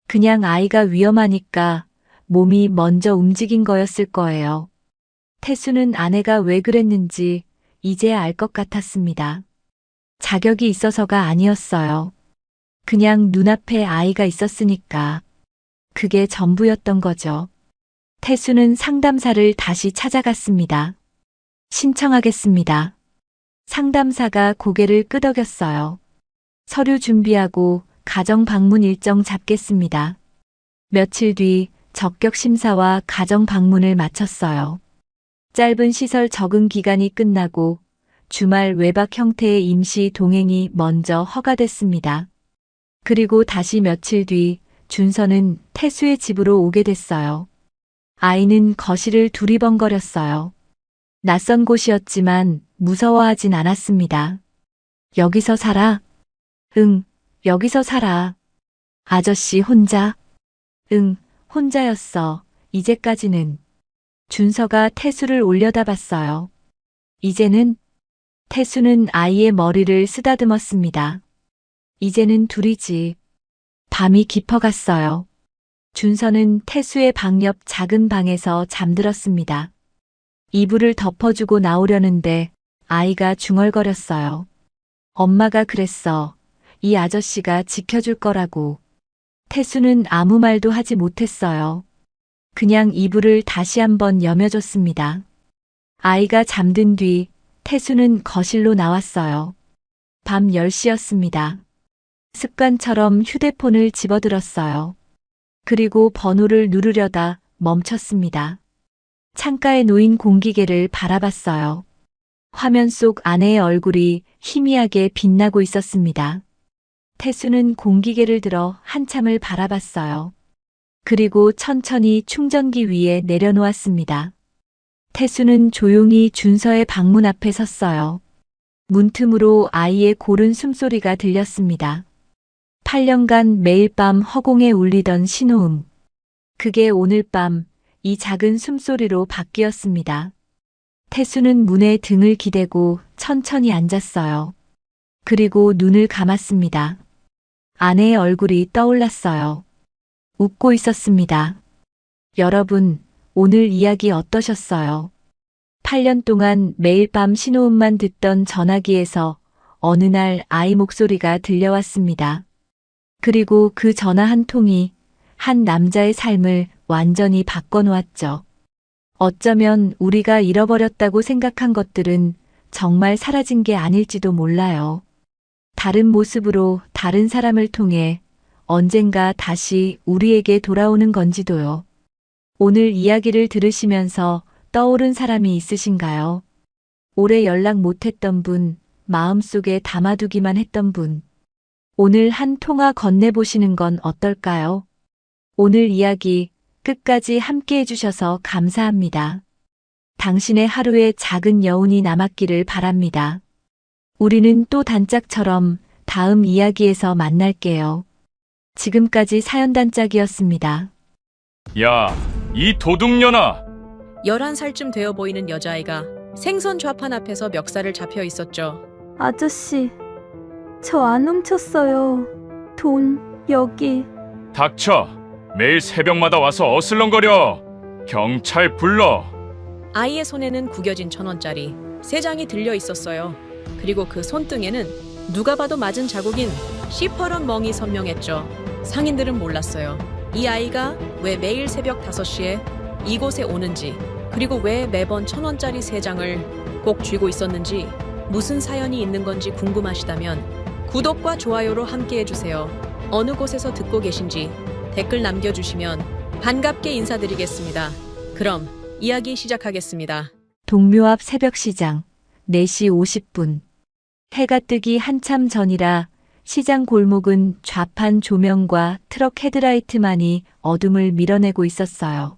그냥 아이가 위험하니까 몸이 먼저 움직인 거였을 거예요. 태수는 아내가 왜 그랬는지 이제야 알 것 같았습니다. 자격이 있어서가 아니었어요. 그냥 눈앞에 아이가 있었으니까. 그게 전부였던 거죠. 태수는 상담사를 다시 찾아갔습니다. 신청하겠습니다. 상담사가 고개를 끄덕였어요. 서류 준비하고 가정 방문 일정 잡겠습니다. 며칠 뒤 적격 심사와 가정 방문을 마쳤어요. 짧은 시설 적응 기간이 끝나고 주말 외박 형태의 임시 동행이 먼저 허가됐습니다. 그리고 다시 며칠 뒤 준서는 태수의 집으로 오게 됐어요. 아이는 거실을 두리번거렸어요. 낯선 곳이었지만 무서워하진 않았습니다. 여기서 살아? 응, 여기서 살아. 아저씨 혼자? 응, 혼자였어. 이제까지는. 준서가 태수를 올려다봤어요. 이제는? 태수는 아이의 머리를 쓰다듬었습니다. 이제는 둘이지. 밤이 깊어갔어요. 준서는 태수의 방 옆 작은 방에서 잠들었습니다. 이불을 덮어주고 나오려는데 아이가 중얼거렸어요. 엄마가 그랬어. 이 아저씨가 지켜줄 거라고. 태수는 아무 말도 하지 못했어요. 그냥 이불을 다시 한번 여며줬습니다. 아이가 잠든 뒤 태수는 거실로 나왔어요. 밤 10시였습니다. 습관처럼 휴대폰을 집어들었어요. 그리고 번호를 누르려다 멈췄습니다. 창가에 놓인 공기계를 바라봤어요. 화면 속 아내의 얼굴이 희미하게 빛나고 있었습니다. 태수는 공기계를 들어 한참을 바라봤어요. 그리고 천천히 충전기 위에 내려놓았습니다. 태수는 조용히 준서의 방문 앞에 섰어요. 문틈으로 아이의 고른 숨소리가 들렸습니다. 8년간 매일 밤 허공에 울리던 신호음. 그게 오늘 밤 이 작은 숨소리로 바뀌었습니다. 태수는 문에 등을 기대고 천천히 앉았어요. 그리고 눈을 감았습니다. 아내의 얼굴이 떠올랐어요. 웃고 있었습니다. 여러분, 오늘 이야기 어떠셨어요? 8년 동안 매일 밤 신호음만 듣던 전화기에서 어느 날 아이 목소리가 들려왔습니다. 그리고 그 전화 한 통이 한 남자의 삶을 완전히 바꿔놓았죠. 어쩌면 우리가 잃어버렸다고 생각한 것들은 정말 사라진 게 아닐지도 몰라요. 다른 모습으로 다른 사람을 통해 언젠가 다시 우리에게 돌아오는 건지도요. 오늘 이야기를 들으시면서 떠오른 사람이 있으신가요? 오래 연락 못했던 분, 마음속에 담아두기만 했던 분. 오늘 한 통화 건네보시는 건 어떨까요? 오늘 이야기 끝까지 함께 해주셔서 감사합니다. 당신의 하루에 작은 여운이 남았기를 바랍니다. 우리는 또 단짝처럼 다음 이야기에서 만날게요. 지금까지 사연단짝이었습니다. 야, 이 도둑년아! 11살쯤 되어 보이는 여자아이가 생선 좌판 앞에서 멱살을 잡혀 있었죠. 아저씨, 저 안 훔쳤어요. 돈, 여기. 닥쳐! 매일 새벽마다 와서 어슬렁거려! 경찰 불러! 아이의 손에는 구겨진 1,000원짜리 3장이 들려 있었어요. 그리고 그 손등에는 누가 봐도 맞은 자국인 시퍼런 멍이 선명했죠. 상인들은 몰랐어요. 이 아이가 왜 매일 새벽 5시에 이곳에 오는지, 그리고 왜 매번 1,000원짜리 3장을 꼭 쥐고 있었는지, 무슨 사연이 있는 건지 궁금하시다면 구독과 좋아요로 함께 해주세요. 어느 곳에서 듣고 계신지 댓글 남겨주시면 반갑게 인사드리겠습니다. 그럼 이야기 시작하겠습니다. 동묘 앞 새벽시장 4시 50분. 해가 뜨기 한참 전이라 시장 골목은 좌판 조명과 트럭 헤드라이트만이 어둠을 밀어내고 있었어요.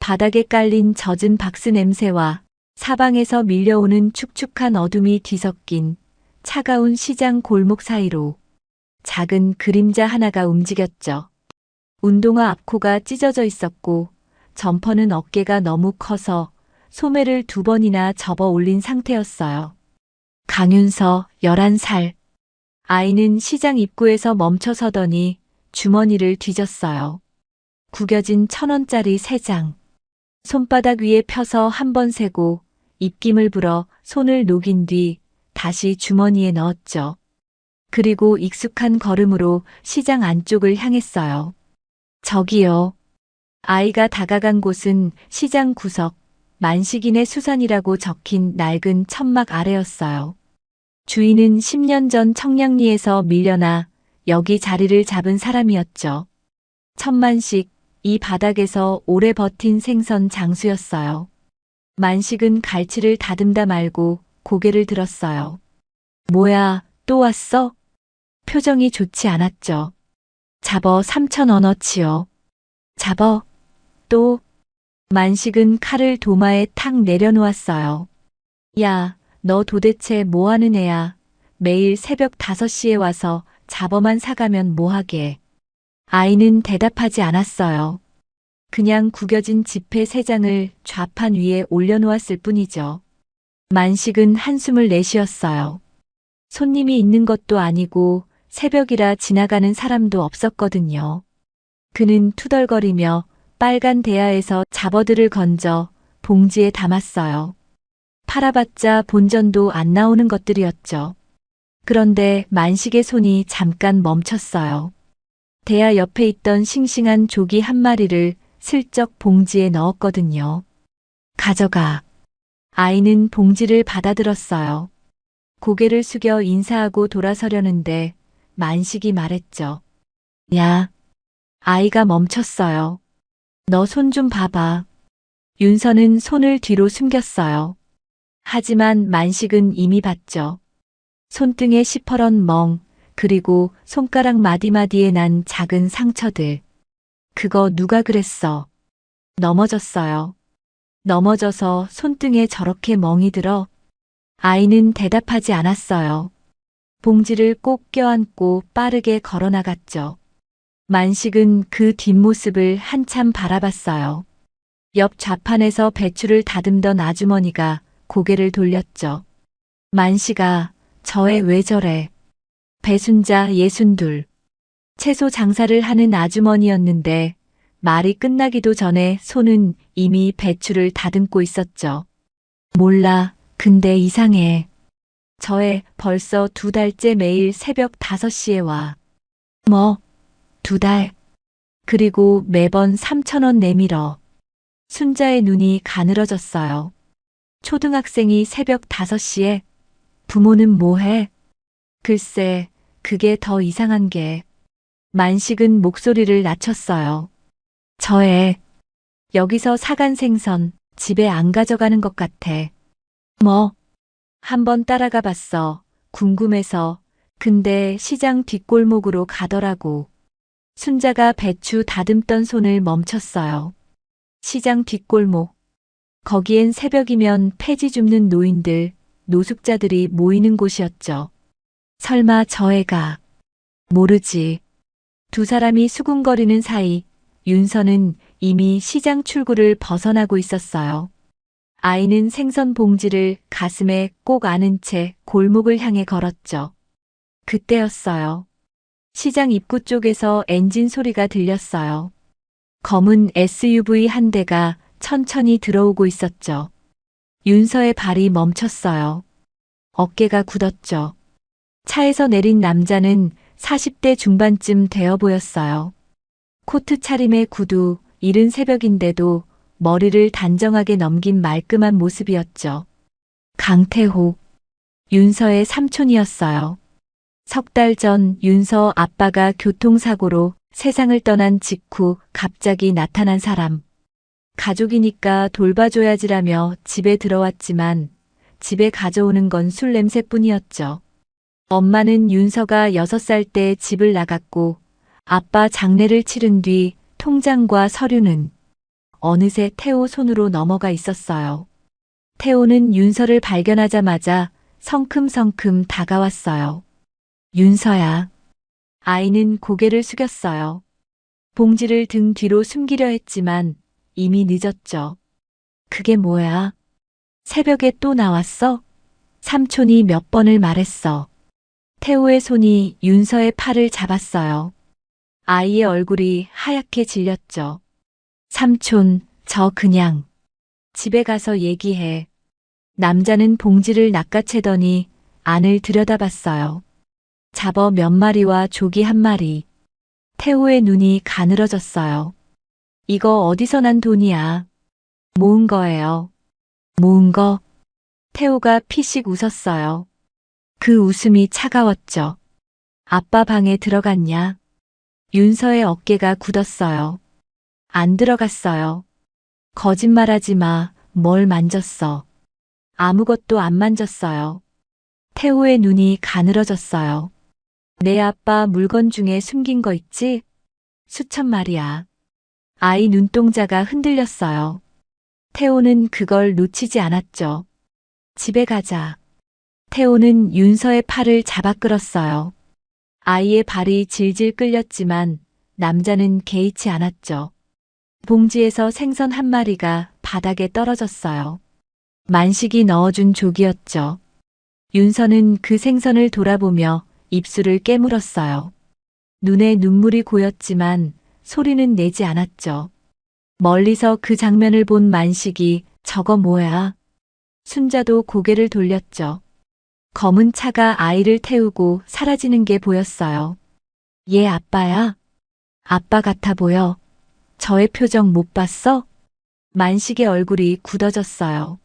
바닥에 깔린 젖은 박스 냄새와 사방에서 밀려오는 축축한 어둠이 뒤섞인 차가운 시장 골목 사이로 작은 그림자 하나가 움직였죠. 운동화 앞코가 찢어져 있었고 점퍼는 어깨가 너무 커서 소매를 2번이나 접어 올린 상태였어요. 강윤서 11살. 아이는 시장 입구에서 멈춰 서더니 주머니를 뒤졌어요. 구겨진 1,000원짜리 3장. 손바닥 위에 펴서 한 번 세고 입김을 불어 손을 녹인 뒤 다시 주머니에 넣었죠. 그리고 익숙한 걸음으로 시장 안쪽을 향했어요. 저기요. 아이가 다가간 곳은 시장 구석, 만식인의 수산이라고 적힌 낡은 천막 아래였어요. 주인은 10년 전 청량리에서 밀려나 여기 자리를 잡은 사람이었죠. 천만식, 이 바닥에서 오래 버틴 생선 장수였어요. 만식은 갈치를 다듬다 말고 고개를 들었어요. 뭐야, 또 왔어? 표정이 좋지 않았죠. 잡어 3,000원어치요. 잡어. 또. 만식은 칼을 도마에 탁 내려놓았어요. 야, 너 도대체 뭐하는 애야? 매일 새벽 5시에 와서 잡어만 사가면 뭐하게. 아이는 대답하지 않았어요. 그냥 구겨진 지폐 3장을 좌판 위에 올려놓았을 뿐이죠. 만식은 한숨을 내쉬었어요. 손님이 있는 것도 아니고 새벽이라 지나가는 사람도 없었거든요. 그는 투덜거리며 빨간 대야에서 잡어들을 건져 봉지에 담았어요. 팔아봤자 본전도 안 나오는 것들이었죠. 그런데 만식의 손이 잠깐 멈췄어요. 대야 옆에 있던 싱싱한 조기 한 마리를 슬쩍 봉지에 넣었거든요. 가져가. 아이는 봉지를 받아들었어요. 고개를 숙여 인사하고 돌아서려는데 만식이 말했죠. 야. 아이가 멈췄어요. 너 손 좀 봐봐. 윤서는 손을 뒤로 숨겼어요. 하지만 만식은 이미 봤죠. 손등에 시퍼런 멍, 그리고 손가락 마디마디에 난 작은 상처들. 그거 누가 그랬어? 넘어졌어요. 넘어져서 손등에 저렇게 멍이 들어? 아이는 대답하지 않았어요. 봉지를 꼭 껴안고 빠르게 걸어나갔죠. 만식은 그 뒷모습을 한참 바라봤어요. 옆 좌판에서 배추를 다듬던 아주머니가 고개를 돌렸죠. 만식아, 저 애 왜 저래? 배순자 62. 채소 장사를 하는 아주머니였는데 말이 끝나기도 전에 손은 이미 배추를 다듬고 있었죠. 몰라, 근데 이상해. 저 애 벌써 2달째 매일 새벽 5시에 와. 뭐? 2달? 그리고 매번 3,000원 내밀어. 순자의 눈이 가늘어졌어요. 초등학생이 새벽 5시에? 부모는 뭐해? 글쎄, 그게 더 이상한 게. 만식은 목소리를 낮췄어요. 저 애, 여기서 사간 생선 집에 안 가져가는 것 같아. 뭐? 한번 따라가 봤어. 궁금해서. 근데 시장 뒷골목으로 가더라고. 순자가 배추 다듬던 손을 멈췄어요. 시장 뒷골목. 거기엔 새벽이면 폐지 줍는 노인들, 노숙자들이 모이는 곳이었죠. 설마 저 애가. 모르지. 두 사람이 수군거리는 사이 윤서는 이미 시장 출구를 벗어나고 있었어요. 아이는 생선 봉지를 가슴에 꼭 안은 채 골목을 향해 걸었죠. 그때였어요. 시장 입구 쪽에서 엔진 소리가 들렸어요. 검은 SUV 한 대가 천천히 들어오고 있었죠. 윤서의 발이 멈췄어요. 어깨가 굳었죠. 차에서 내린 남자는 40대 중반쯤 되어 보였어요. 코트 차림의 구두, 이른 새벽인데도 머리를 단정하게 넘긴 말끔한 모습이었죠. 강태호, 윤서의 삼촌이었어요. 3달 전 윤서 아빠가 교통사고로 세상을 떠난 직후 갑자기 나타난 사람. 가족이니까 돌봐줘야지라며 집에 들어왔지만 집에 가져오는 건 술 냄새뿐이었죠. 엄마는 윤서가 6살 때 집을 나갔고 아빠 장례를 치른 뒤 통장과 서류는 어느새 태호 손으로 넘어가 있었어요. 태호는 윤서를 발견하자마자 성큼성큼 다가왔어요. 윤서야. 아이는 고개를 숙였어요. 봉지를 등 뒤로 숨기려 했지만 이미 늦었죠. 그게 뭐야? 새벽에 또 나왔어? 삼촌이 몇 번을 말했어. 태호의 손이 윤서의 팔을 잡았어요. 아이의 얼굴이 하얗게 질렸죠. 삼촌, 저 그냥 집에 가서 얘기해. 남자는 봉지를 낚아채더니 안을 들여다봤어요. 잡어 몇 마리와 조기 1마리. 태호의 눈이 가늘어졌어요. 이거 어디서 난 돈이야? 모은 거예요. 모은 거? 태호가 피식 웃었어요. 그 웃음이 차가웠죠. 아빠 방에 들어갔냐? 윤서의 어깨가 굳었어요. 안 들어갔어요. 거짓말하지 마. 뭘 만졌어. 아무것도 안 만졌어요. 태호의 눈이 가늘어졌어요. 내 아빠 물건 중에 숨긴 거 있지? 수천 마리야. 아이 눈동자가 흔들렸어요. 태호는 그걸 놓치지 않았죠. 집에 가자. 태호는 윤서의 팔을 잡아 끌었어요. 아이의 발이 질질 끌렸지만 남자는 개의치 않았죠. 봉지에서 생선 1마리가 바닥에 떨어졌어요. 만식이 넣어준 조기였죠. 윤서는 그 생선을 돌아보며 입술을 깨물었어요. 눈에 눈물이 고였지만 소리는 내지 않았죠. 멀리서 그 장면을 본 만식이 저거 뭐야? 순자도 고개를 돌렸죠. 검은 차가 아이를 태우고 사라지는 게 보였어요. 얘 아빠야? 아빠 같아 보여. 저의 표정 못 봤어? 만식의 얼굴이 굳어졌어요.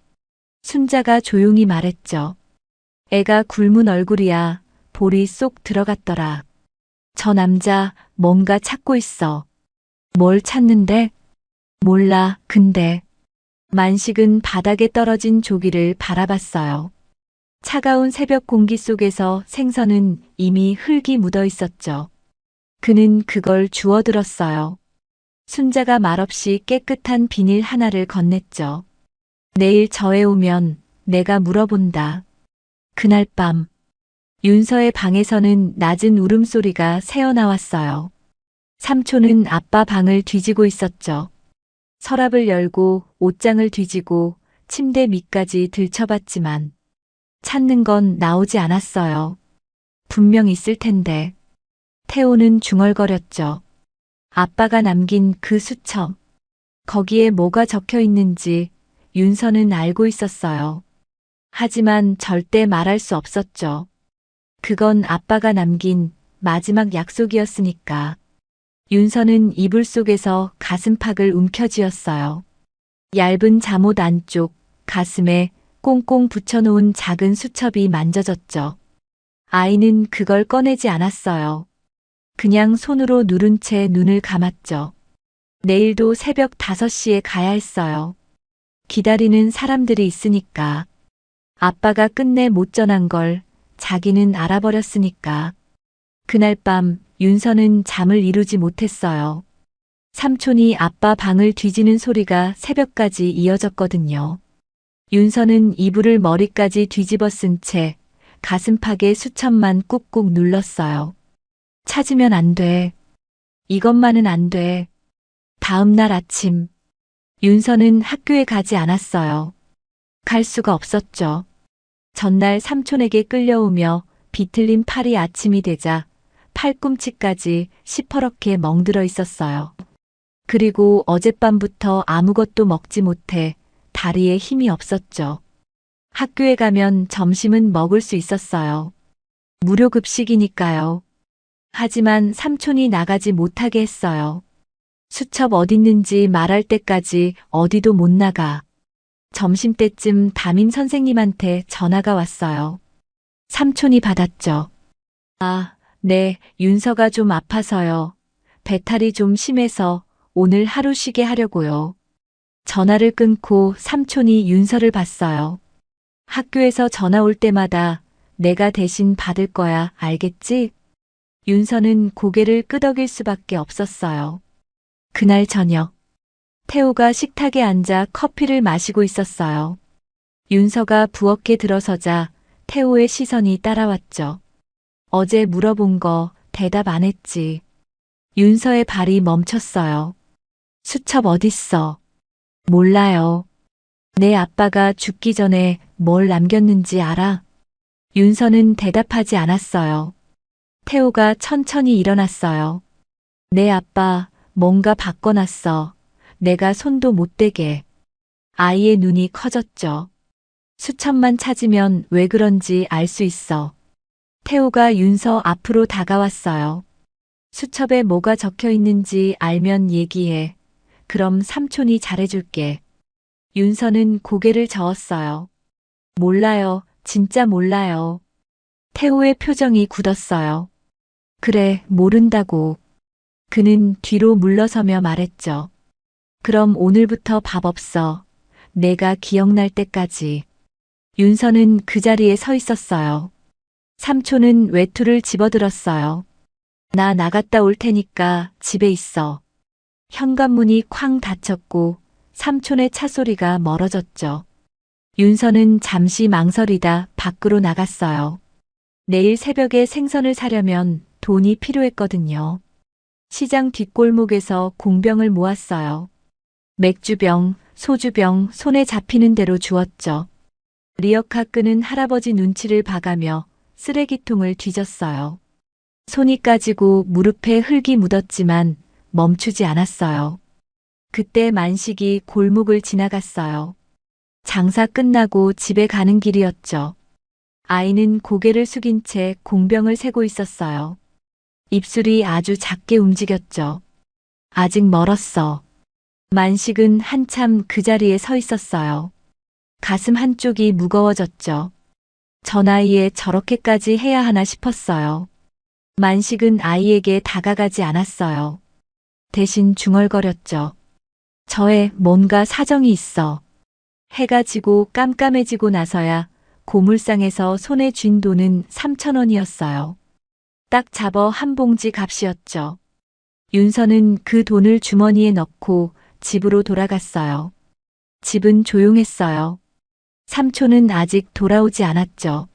순자가 조용히 말했죠. 애가 굶은 얼굴이야. 볼이 쏙 들어갔더라. 저 남자 뭔가 찾고 있어. 뭘 찾는데? 몰라, 근데. 만식은 바닥에 떨어진 조기를 바라봤어요. 차가운 새벽 공기 속에서 생선은 이미 흙이 묻어 있었죠. 그는 그걸 주워들었어요. 순자가 말없이 깨끗한 비닐 하나를 건넸죠. 내일 저에 오면 내가 물어본다. 그날 밤 윤서의 방에서는 낮은 울음소리가 새어나왔어요. 삼촌은 아빠 방을 뒤지고 있었죠. 서랍을 열고 옷장을 뒤지고 침대 밑까지 들춰봤지만 찾는 건 나오지 않았어요. 분명 있을 텐데. 태호는 중얼거렸죠. 아빠가 남긴 그 수첩. 거기에 뭐가 적혀 있는지 윤서는 알고 있었어요. 하지만 절대 말할 수 없었죠. 그건 아빠가 남긴 마지막 약속이었으니까. 윤서는 이불 속에서 가슴팍을 움켜쥐었어요. 얇은 잠옷 안쪽 가슴에 꽁꽁 붙여놓은 작은 수첩이 만져졌죠. 아이는 그걸 꺼내지 않았어요. 그냥 손으로 누른 채 눈을 감았죠. 내일도 새벽 5시에 가야 했어요. 기다리는 사람들이 있으니까. 아빠가 끝내 못 전한 걸 자기는 알아버렸으니까. 그날 밤 윤서는 잠을 이루지 못했어요. 삼촌이 아빠 방을 뒤지는 소리가 새벽까지 이어졌거든요. 윤서는 이불을 머리까지 뒤집어 쓴 채 가슴팍에 수첩만 꾹꾹 눌렀어요. 찾으면 안 돼. 이것만은 안 돼. 다음 날 아침, 윤서는 학교에 가지 않았어요. 갈 수가 없었죠. 전날 삼촌에게 끌려오며 비틀린 팔이 아침이 되자 팔꿈치까지 시퍼렇게 멍들어 있었어요. 그리고 어젯밤부터 아무것도 먹지 못해 다리에 힘이 없었죠. 학교에 가면 점심은 먹을 수 있었어요. 무료 급식이니까요. 하지만 삼촌이 나가지 못하게 했어요. 수첩 어딨는지 말할 때까지 어디도 못 나가. 점심때쯤 담임 선생님한테 전화가 왔어요. 삼촌이 받았죠. 아, 네, 윤서가 좀 아파서요. 배탈이 좀 심해서 오늘 하루 쉬게 하려고요. 전화를 끊고 삼촌이 윤서를 봤어요. 학교에서 전화 올 때마다 내가 대신 받을 거야, 알겠지? 윤서는 고개를 끄덕일 수밖에 없었어요. 그날 저녁, 태호가 식탁에 앉아 커피를 마시고 있었어요. 윤서가 부엌에 들어서자 태호의 시선이 따라왔죠. 어제 물어본 거 대답 안 했지. 윤서의 발이 멈췄어요. 수첩 어딨어? 몰라요. 내 아빠가 죽기 전에 뭘 남겼는지 알아? 윤서는 대답하지 않았어요. 태호가 천천히 일어났어요. 내 아빠 뭔가 바꿔놨어. 내가 손도 못 대게. 아이의 눈이 커졌죠. 수첩만 찾으면 왜 그런지 알 수 있어. 태호가 윤서 앞으로 다가왔어요. 수첩에 뭐가 적혀 있는지 알면 얘기해. 그럼 삼촌이 잘해줄게. 윤서는 고개를 저었어요. 몰라요. 진짜 몰라요. 태호의 표정이 굳었어요. 그래, 모른다고. 그는 뒤로 물러서며 말했죠. 그럼 오늘부터 밥 없어. 내가 기억날 때까지. 윤서는 그 자리에 서 있었어요. 삼촌은 외투를 집어들었어요. 나 나갔다 올 테니까 집에 있어. 현관문이 쾅 닫혔고 삼촌의 차 소리가 멀어졌죠. 윤서는 잠시 망설이다 밖으로 나갔어요. 내일 새벽에 생선을 사려면 돈이 필요했거든요. 시장 뒷골목에서 공병을 모았어요. 맥주병, 소주병 손에 잡히는 대로 주었죠. 리어카 끄는 할아버지 눈치를 봐가며 쓰레기통을 뒤졌어요. 손이 까지고 무릎에 흙이 묻었지만 멈추지 않았어요. 그때 만식이 골목을 지나갔어요. 장사 끝나고 집에 가는 길이었죠. 아이는 고개를 숙인 채 공병을 세고 있었어요. 입술이 아주 작게 움직였죠. 아직 멀었어. 만식은 한참 그 자리에 서 있었어요. 가슴 한쪽이 무거워졌죠. 저 나이에 저렇게까지 해야 하나 싶었어요. 만식은 아이에게 다가가지 않았어요. 대신 중얼거렸죠. 저에 뭔가 사정이 있어. 해가 지고 깜깜해지고 나서야 고물상에서 손에 쥔 돈은 3,000원이었어요. 딱 잡어 한 봉지 값이었죠. 윤서는 그 돈을 주머니에 넣고 집으로 돌아갔어요. 집은 조용했어요. 삼촌은 아직 돌아오지 않았죠.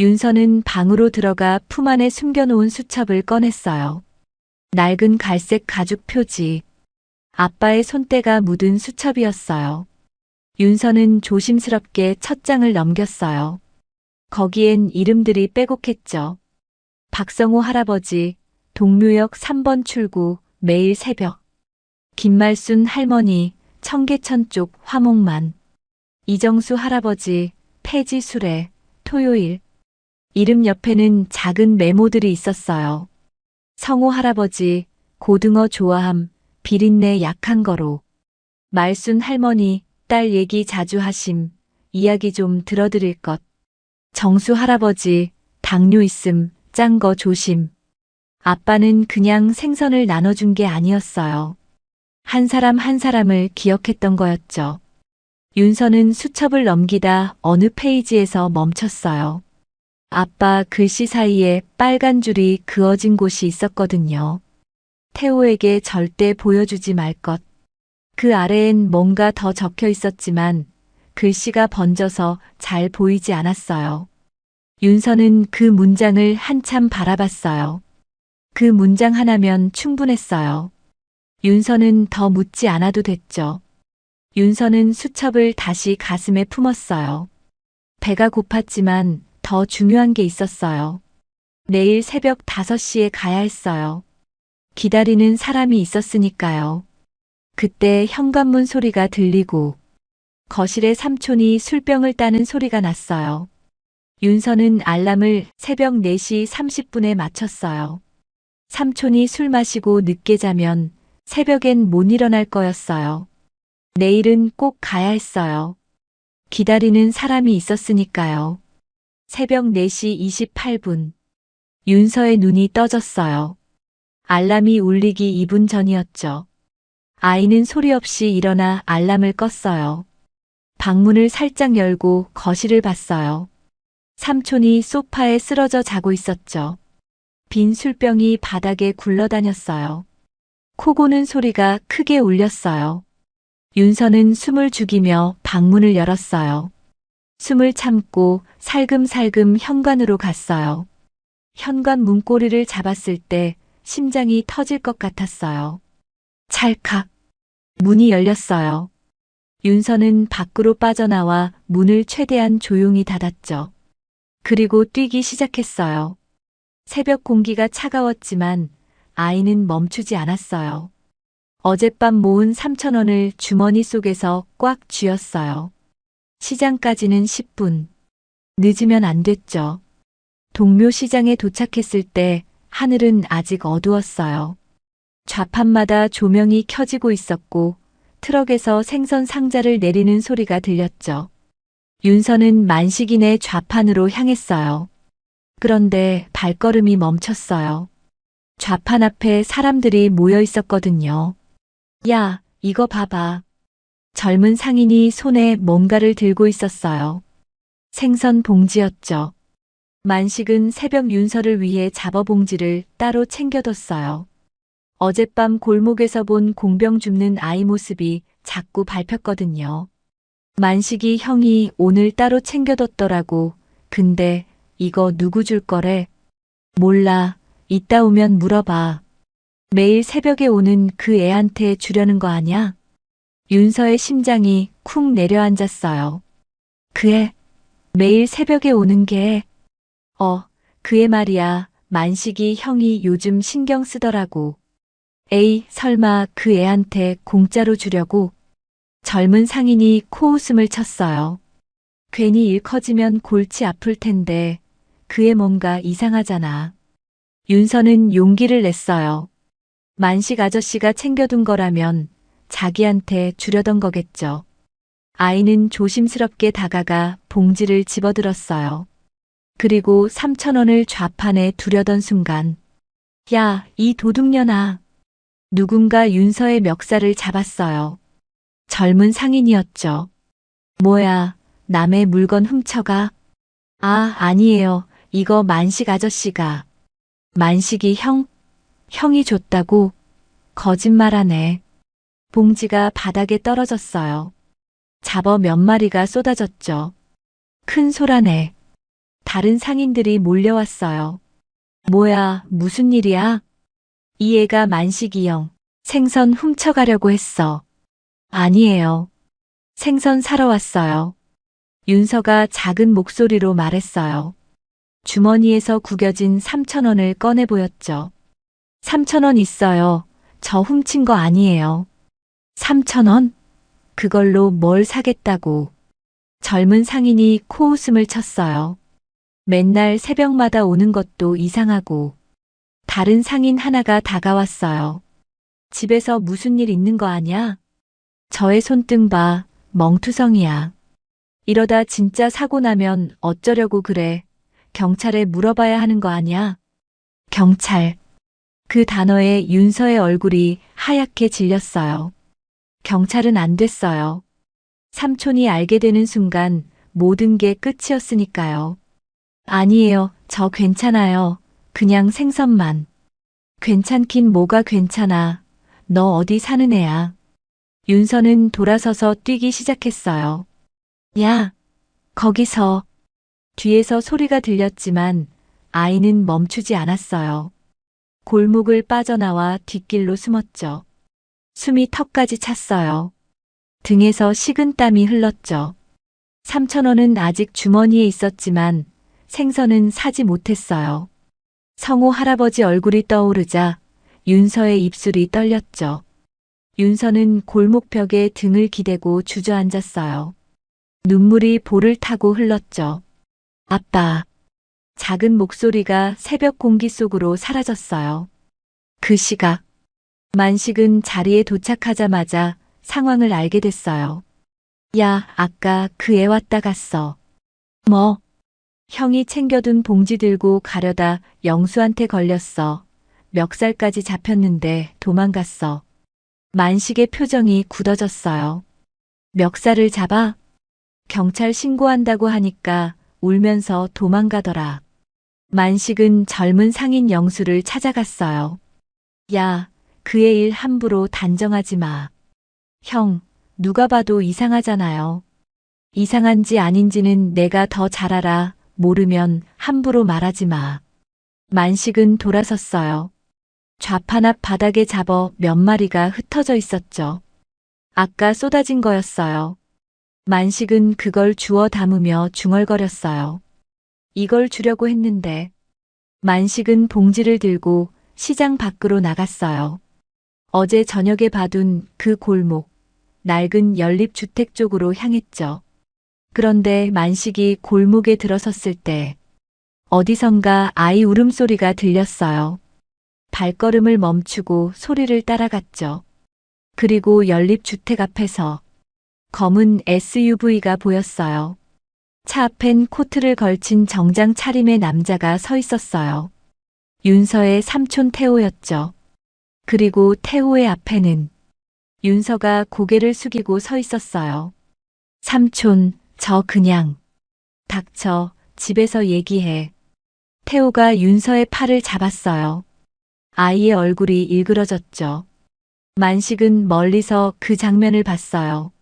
윤서는 방으로 들어가 품 안에 숨겨놓은 수첩을 꺼냈어요. 낡은 갈색 가죽 표지. 아빠의 손때가 묻은 수첩이었어요. 윤서는 조심스럽게 첫 장을 넘겼어요. 거기엔 이름들이 빼곡했죠. 박성호 할아버지, 동묘역 3번 출구, 매일 새벽. 김말순 할머니, 청계천 쪽 화목만. 이정수 할아버지, 폐지 수레, 토요일. 이름 옆에는 작은 메모들이 있었어요. 성호 할아버지, 고등어 좋아함, 비린내 약한 거로. 말순 할머니, 딸 얘기 자주 하심, 이야기 좀 들어드릴 것. 정수 할아버지, 당뇨 있음, 짠 거 조심. 아빠는 그냥 생선을 나눠준 게 아니었어요. 한 사람 한 사람을 기억했던 거였죠. 윤서는 수첩을 넘기다 어느 페이지에서 멈췄어요. 아빠 글씨 사이에 빨간 줄이 그어진 곳이 있었거든요. 태호에게 절대 보여주지 말 것. 그 아래엔 뭔가 더 적혀 있었지만 글씨가 번져서 잘 보이지 않았어요. 윤서는 그 문장을 한참 바라봤어요. 그 문장 하나면 충분했어요. 윤서는 더 묻지 않아도 됐죠. 윤서는 수첩을 다시 가슴에 품었어요. 배가 고팠지만 더 중요한 게 있었어요. 내일 새벽 5시에 가야 했어요. 기다리는 사람이 있었으니까요. 그때 현관문 소리가 들리고 거실에 삼촌이 술병을 따는 소리가 났어요. 윤서는 알람을 새벽 4시 30분에 맞췄어요. 삼촌이 술 마시고 늦게 자면 새벽엔 못 일어날 거였어요. 내일은 꼭 가야 했어요. 기다리는 사람이 있었으니까요. 새벽 4시 28분. 윤서의 눈이 떠졌어요. 알람이 울리기 2분 전이었죠. 아이는 소리 없이 일어나 알람을 껐어요. 방문을 살짝 열고 거실을 봤어요. 삼촌이 소파에 쓰러져 자고 있었죠. 빈 술병이 바닥에 굴러다녔어요. 코 고는 소리가 크게 울렸어요. 윤서는 숨을 죽이며 방문을 열었어요. 숨을 참고 살금살금 현관으로 갔어요. 현관 문고리를 잡았을 때 심장이 터질 것 같았어요. 찰칵. 문이 열렸어요. 윤서는 밖으로 빠져나와 문을 최대한 조용히 닫았죠. 그리고 뛰기 시작했어요. 새벽 공기가 차가웠지만 아이는 멈추지 않았어요. 어젯밤 모은 3,000원을 주머니 속에서 꽉 쥐었어요. 시장까지는 10분. 늦으면 안 됐죠. 동묘 시장에 도착했을 때 하늘은 아직 어두웠어요. 좌판마다 조명이 켜지고 있었고 트럭에서 생선 상자를 내리는 소리가 들렸죠. 윤서는 만식인의 좌판으로 향했어요. 그런데 발걸음이 멈췄어요. 좌판 앞에 사람들이 모여 있었거든요. 야, 이거 봐봐. 젊은 상인이 손에 뭔가를 들고 있었어요. 생선 봉지였죠. 만식은 새벽 윤서를 위해 잡어 봉지를 따로 챙겨뒀어요. 어젯밤 골목에서 본 공병 줍는 아이 모습이 자꾸 밟혔거든요. 만식이 형이 오늘 따로 챙겨뒀더라고. 근데 이거 누구 줄 거래? 몰라. 이따 오면 물어봐. 매일 새벽에 오는 그 애한테 주려는 거 아냐? 윤서의 심장이 쿵 내려앉았어요. 그 애? 매일 새벽에 오는 게? 그 애 말이야. 만식이 형이 요즘 신경 쓰더라고. 에이, 설마 그 애한테 공짜로 주려고? 젊은 상인이 코웃음을 쳤어요. 괜히 일 커지면 골치 아플 텐데 그 애 뭔가 이상하잖아. 윤서는 용기를 냈어요. 만식 아저씨가 챙겨둔 거라면 자기한테 주려던 거겠죠. 아이는 조심스럽게 다가가 봉지를 집어들었어요. 그리고 3,000원을 좌판에 두려던 순간, 야, 이 도둑년아. 누군가 윤서의 멱살을 잡았어요. 젊은 상인이었죠. 뭐야, 남의 물건 훔쳐가? 아, 아니에요. 이거 만식 아저씨가. 만식이 형이 줬다고? 거짓말하네. 봉지가 바닥에 떨어졌어요. 잡어 몇 마리가 쏟아졌죠. 큰 소라네. 다른 상인들이 몰려왔어요. 뭐야, 무슨 일이야? 이 애가 만식이 형, 생선 훔쳐가려고 했어. 아니에요. 생선 사러 왔어요. 윤서가 작은 목소리로 말했어요. 주머니에서 구겨진 3,000원을 꺼내 보였죠. 3,000원 있어요. 저 훔친 거 아니에요. 3,000원? 그걸로 뭘 사겠다고. 젊은 상인이 코웃음을 쳤어요. 맨날 새벽마다 오는 것도 이상하고. 다른 상인 하나가 다가왔어요. 집에서 무슨 일 있는 거 아냐? 저의 손등 봐, 멍투성이야. 이러다 진짜 사고 나면 어쩌려고 그래. 경찰에 물어봐야 하는 거 아냐? 경찰. 그 단어에 윤서의 얼굴이 하얗게 질렸어요. 경찰은 안 됐어요. 삼촌이 알게 되는 순간 모든 게 끝이었으니까요. 아니에요. 저 괜찮아요. 그냥 생선만. 괜찮긴 뭐가 괜찮아. 너 어디 사는 애야? 윤서는 돌아서서 뛰기 시작했어요. 야, 거기서. 뒤에서 소리가 들렸지만 아이는 멈추지 않았어요. 골목을 빠져나와 뒷길로 숨었죠. 숨이 턱까지 찼어요. 등에서 식은땀이 흘렀죠. 3,000원은 아직 주머니에 있었지만 생선은 사지 못했어요. 성호 할아버지 얼굴이 떠오르자 윤서의 입술이 떨렸죠. 윤서는 골목벽에 등을 기대고 주저앉았어요. 눈물이 볼을 타고 흘렀죠. 아빠. 작은 목소리가 새벽 공기 속으로 사라졌어요. 그 시각. 만식은 자리에 도착하자마자 상황을 알게 됐어요. 야, 아까 그 애 왔다 갔어. 뭐? 형이 챙겨둔 봉지 들고 가려다 영수한테 걸렸어. 멱살까지 잡혔는데 도망갔어. 만식의 표정이 굳어졌어요. 멱살을 잡아? 경찰 신고한다고 하니까 울면서 도망가더라. 만식은 젊은 상인 영수를 찾아갔어요. 야, 그의 일 함부로 단정하지 마. 형, 누가 봐도 이상하잖아요. 이상한지 아닌지는 내가 더 잘 알아. 모르면 함부로 말하지 마. 만식은 돌아섰어요. 좌판 앞 바닥에 잡어 몇 마리가 흩어져 있었죠. 아까 쏟아진 거였어요. 만식은 그걸 주워 담으며 중얼거렸어요. 이걸 주려고 했는데. 만식은 봉지를 들고 시장 밖으로 나갔어요. 어제 저녁에 봐둔 그 골목, 낡은 연립주택 쪽으로 향했죠. 그런데 만식이 골목에 들어섰을 때 어디선가 아이 울음소리가 들렸어요. 발걸음을 멈추고 소리를 따라갔죠. 그리고 연립주택 앞에서 검은 SUV가 보였어요. 차 앞엔 코트를 걸친 정장 차림의 남자가 서 있었어요. 윤서의 삼촌 태호였죠. 그리고 태호의 앞에는 윤서가 고개를 숙이고 서 있었어요. 삼촌, 저 그냥. 닥쳐, 집에서 얘기해. 태호가 윤서의 팔을 잡았어요. 아이의 얼굴이 일그러졌죠. 만식은 멀리서 그 장면을 봤어요.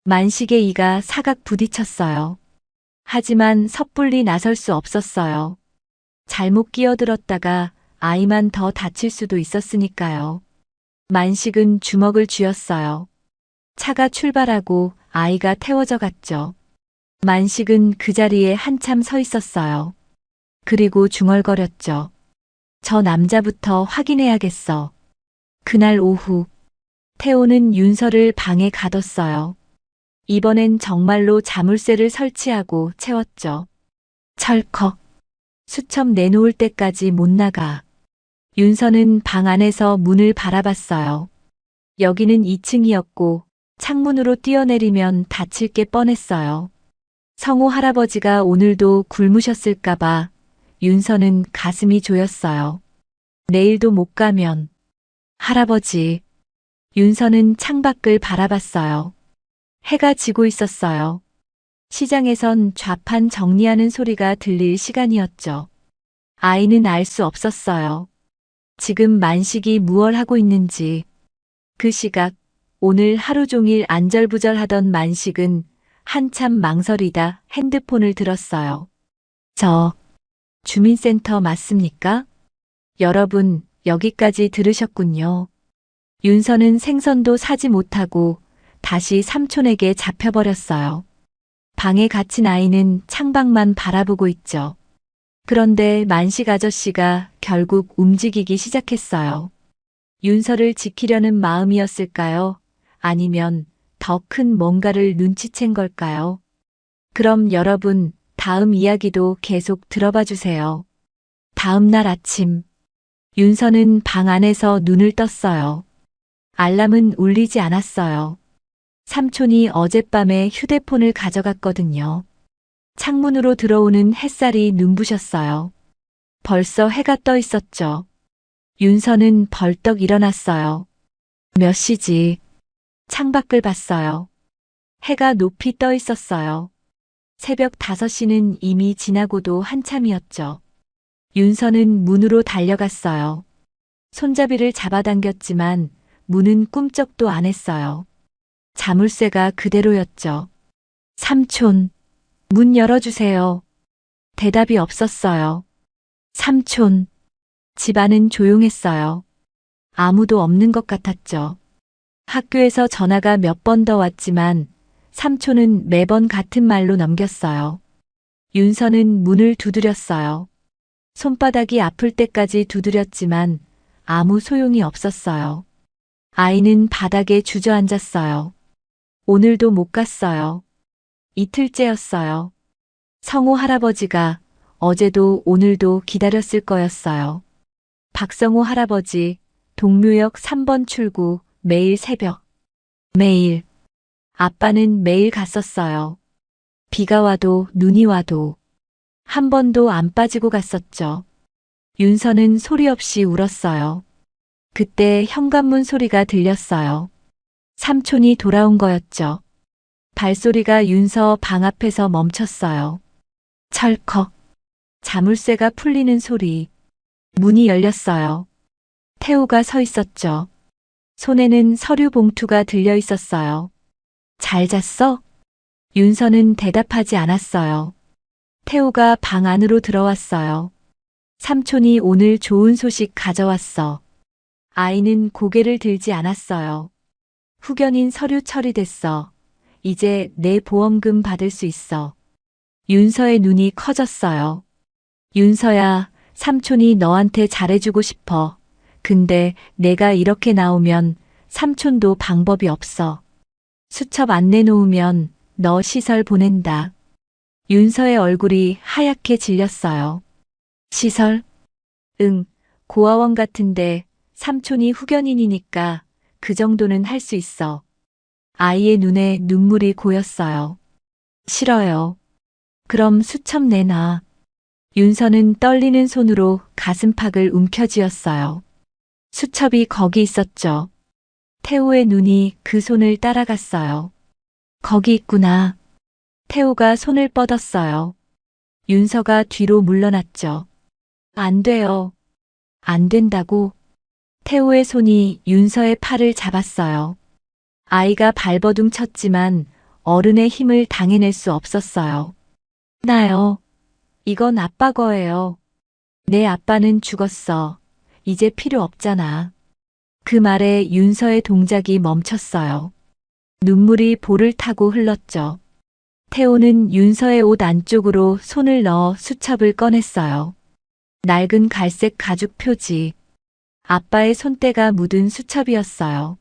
만식의 이가 사각 부딪혔어요. 하지만 섣불리 나설 수 없었어요. 잘못 끼어들었다가 아이만 더 다칠 수도 있었으니까요. 만식은 주먹을 쥐었어요. 차가 출발하고 아이가 태워져 갔죠. 만식은 그 자리에 한참 서 있었어요. 그리고 중얼거렸죠. 저 남자부터 확인해야겠어. 그날 오후, 태호는 윤서를 방에 가뒀어요. 이번엔 정말로 자물쇠를 설치하고 채웠죠. 철컥. 수첩 내놓을 때까지 못 나가. 윤서는 방 안에서 문을 바라봤어요. 여기는 2층이었고 창문으로 뛰어내리면 다칠 게 뻔했어요. 성호 할아버지가 오늘도 굶으셨을까봐 윤서는 가슴이 조였어요. 내일도 못 가면. 할아버지. 윤서는 창밖을 바라봤어요. 해가 지고 있었어요. 시장에선 좌판 정리하는 소리가 들릴 시간이었죠. 아이는 알 수 없었어요. 지금 만식이 무얼 하고 있는지. 그 시각, 오늘 하루 종일 안절부절하던 만식은 한참 망설이다 핸드폰을 들었어요. 저 주민센터 맞습니까? 여러분, 여기까지 들으셨군요. 윤서는 생선도 사지 못하고 다시 삼촌에게 잡혀버렸어요. 방에 갇힌 아이는 창밖만 바라보고 있죠. 그런데 만식 아저씨가 결국 움직이기 시작했어요. 윤서를 지키려는 마음이었을까요? 아니면 더 큰 뭔가를 눈치챈 걸까요? 그럼 여러분, 다음 이야기도 계속 들어봐 주세요. 다음 날 아침, 윤서는 방 안에서 눈을 떴어요. 알람은 울리지 않았어요. 삼촌이 어젯밤에 휴대폰을 가져갔거든요. 창문으로 들어오는 햇살이 눈부셨어요. 벌써 해가 떠 있었죠. 윤서는 벌떡 일어났어요. 몇 시지? 창밖을 봤어요. 해가 높이 떠 있었어요. 새벽 5시는 이미 지나고도 한참이었죠. 윤서는 문으로 달려갔어요. 손잡이를 잡아당겼지만 문은 꿈쩍도 안 했어요. 자물쇠가 그대로였죠. 삼촌, 문 열어주세요. 대답이 없었어요. 삼촌, 집안은 조용했어요. 아무도 없는 것 같았죠. 학교에서 전화가 몇 번 더 왔지만 삼촌은 매번 같은 말로 넘겼어요. 윤서는 문을 두드렸어요. 손바닥이 아플 때까지 두드렸지만 아무 소용이 없었어요. 아이는 바닥에 주저앉았어요. 오늘도 못 갔어요. 이틀째였어요. 성호 할아버지가 어제도 오늘도 기다렸을 거였어요. 박성호 할아버지, 동묘역 3번 출구, 매일 새벽. 매일. 아빠는 매일 갔었어요. 비가 와도 눈이 와도. 한 번도 안 빠지고 갔었죠. 윤서는 소리 없이 울었어요. 그때 현관문 소리가 들렸어요. 삼촌이 돌아온 거였죠. 발소리가 윤서 방 앞에서 멈췄어요. 철컥. 자물쇠가 풀리는 소리. 문이 열렸어요. 태호가 서 있었죠. 손에는 서류 봉투가 들려 있었어요. 잘 잤어? 윤서는 대답하지 않았어요. 태호가 방 안으로 들어왔어요. 삼촌이 오늘 좋은 소식 가져왔어. 아이는 고개를 들지 않았어요. 후견인 서류 처리됐어. 이제 내 보험금 받을 수 있어. 윤서의 눈이 커졌어요. 윤서야, 삼촌이 너한테 잘해주고 싶어. 근데 내가 이렇게 나오면 삼촌도 방법이 없어. 수첩 안 내놓으면 너 시설 보낸다. 윤서의 얼굴이 하얗게 질렸어요. 시설? 응, 고아원 같은데 삼촌이 후견인이니까 그 정도는 할 수 있어. 아이의 눈에 눈물이 고였어요. 싫어요. 그럼 수첩 내놔. 윤서는 떨리는 손으로 가슴팍을 움켜쥐었어요. 수첩이 거기 있었죠. 태호의 눈이 그 손을 따라갔어요. 거기 있구나. 태호가 손을 뻗었어요. 윤서가 뒤로 물러났죠. 안 돼요. 안 된다고. 태호의 손이 윤서의 팔을 잡았어요. 아이가 발버둥 쳤지만 어른의 힘을 당해낼 수 없었어요. 나요. 이건 아빠 거예요. 내 아빠는 죽었어. 이제 필요 없잖아. 그 말에 윤서의 동작이 멈췄어요. 눈물이 볼을 타고 흘렀죠. 태호는 윤서의 옷 안쪽으로 손을 넣어 수첩을 꺼냈어요. 낡은 갈색 가죽 표지. 아빠의 손때가 묻은 수첩이었어요.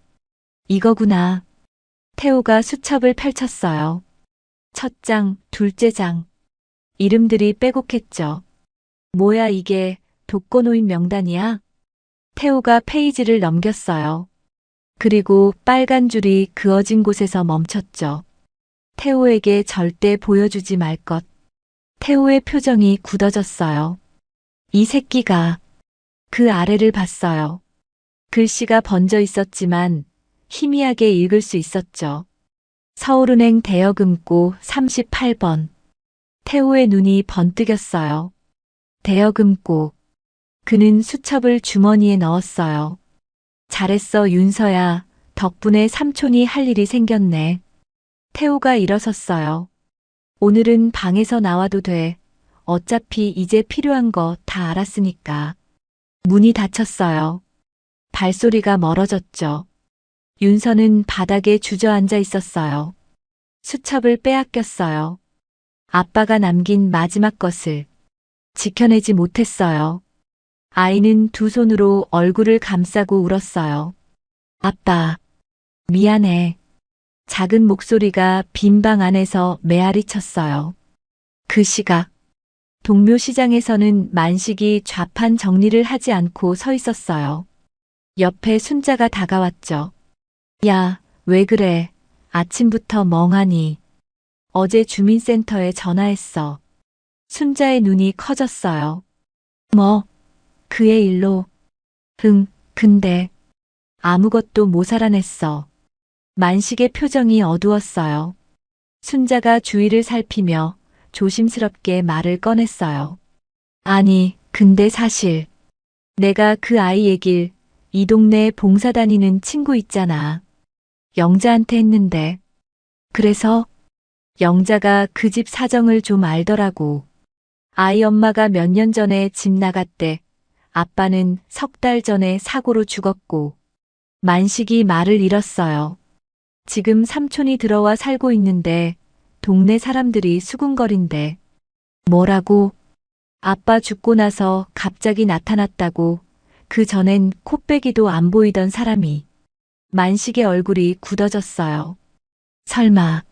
이거구나. 태호가 수첩을 펼쳤어요. 첫 장, 둘째 장. 이름들이 빼곡했죠. 뭐야 이게, 독거노인 명단이야? 태호가 페이지를 넘겼어요. 그리고 빨간 줄이 그어진 곳에서 멈췄죠. 태호에게 절대 보여주지 말 것. 태호의 표정이 굳어졌어요. 이 새끼가. 그 아래를 봤어요. 글씨가 번져 있었지만 희미하게 읽을 수 있었죠. 서울은행 대여금고 38번. 태호의 눈이 번뜩였어요. 대여금고. 그는 수첩을 주머니에 넣었어요. 잘했어 윤서야. 덕분에 삼촌이 할 일이 생겼네. 태호가 일어섰어요. 오늘은 방에서 나와도 돼. 어차피 이제 필요한 거 다 알았으니까. 문이 닫혔어요. 발소리가 멀어졌죠. 윤서는 바닥에 주저앉아 있었어요. 수첩을 빼앗겼어요. 아빠가 남긴 마지막 것을 지켜내지 못했어요. 아이는 두 손으로 얼굴을 감싸고 울었어요. 아빠, 미안해. 작은 목소리가 빈 방 안에서 메아리 쳤어요. 그 시각, 동묘시장에서는 만식이 좌판 정리를 하지 않고 서 있었어요. 옆에 순자가 다가왔죠. 야, 왜 그래? 아침부터 멍하니. 어제 주민센터에 전화했어. 순자의 눈이 커졌어요. 뭐? 그의 일로? 근데 아무것도 못 알아냈어. 만식의 표정이 어두웠어요. 순자가 주위를 살피며 조심스럽게 말을 꺼냈어요. 아니, 근데 사실 내가 그 아이 얘길 이 동네에 봉사 다니는 친구 있잖아. 영자한테 했는데. 그래서 영자가 그 집 사정을 좀 알더라고. 아이 엄마가 몇 년 전에 집 나갔대. 아빠는 3달 전에 사고로 죽었고. 만식이 말을 잃었어요. 지금 삼촌이 들어와 살고 있는데 동네 사람들이 수군거린대. 뭐라고? 아빠 죽고 나서 갑자기 나타났다고. 그 전엔 코빼기도 안 보이던 사람이. 만식의 얼굴이 굳어졌어요. 설마.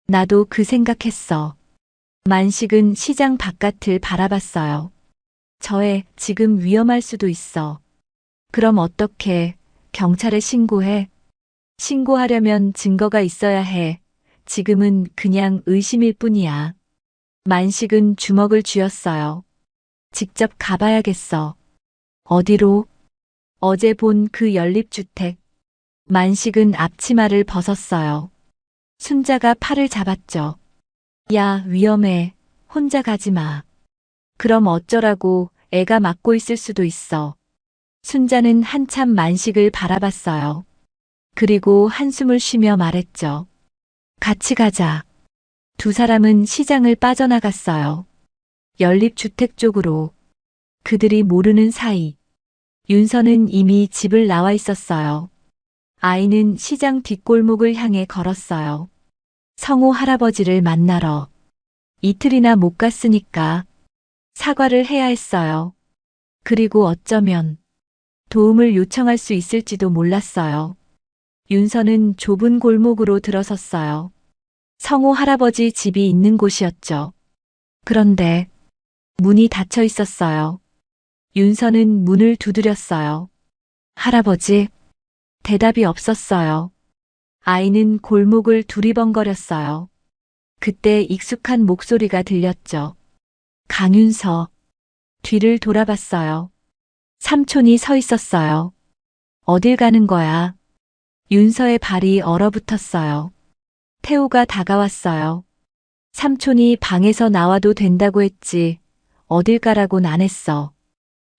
나도 그 생각했어. 만식은 시장 바깥을 바라봤어요. 저애 지금 위험할 수도 있어. 그럼 어떻게? 경찰에 신고해? 신고하려면 증거가 있어야 해. 지금은 그냥 의심일 뿐이야. 만식은 주먹을 쥐었어요. 직접 가봐야겠어. 어디로? 어제 본 그 연립주택. 만식은 앞치마를 벗었어요. 순자가 팔을 잡았죠. 야, 위험해. 혼자 가지 마. 그럼 어쩌라고. 애가 맞고 있을 수도 있어. 순자는 한참 만식을 바라봤어요. 그리고 한숨을 쉬며 말했죠. 같이 가자. 두 사람은 시장을 빠져나갔어요. 연립주택 쪽으로. 그들이 모르는 사이. 윤서는 이미 집을 나와 있었어요. 아이는 시장 뒷골목을 향해 걸었어요. 성호 할아버지를 만나러. 이틀이나 못 갔으니까 사과를 해야 했어요. 그리고 어쩌면 도움을 요청할 수 있을지도 몰랐어요. 윤서는 좁은 골목으로 들어섰어요. 성호 할아버지 집이 있는 곳이었죠. 그런데 문이 닫혀 있었어요. 윤서는 문을 두드렸어요. 할아버지, 대답이 없었어요. 아이는 골목을 두리번거렸어요. 그때 익숙한 목소리가 들렸죠. 강윤서. 뒤를 돌아봤어요. 삼촌이 서 있었어요. 어딜 가는 거야? 윤서의 발이 얼어붙었어요. 태호가 다가왔어요. 삼촌이 방에서 나와도 된다고 했지. 어딜 가라곤 안 했어.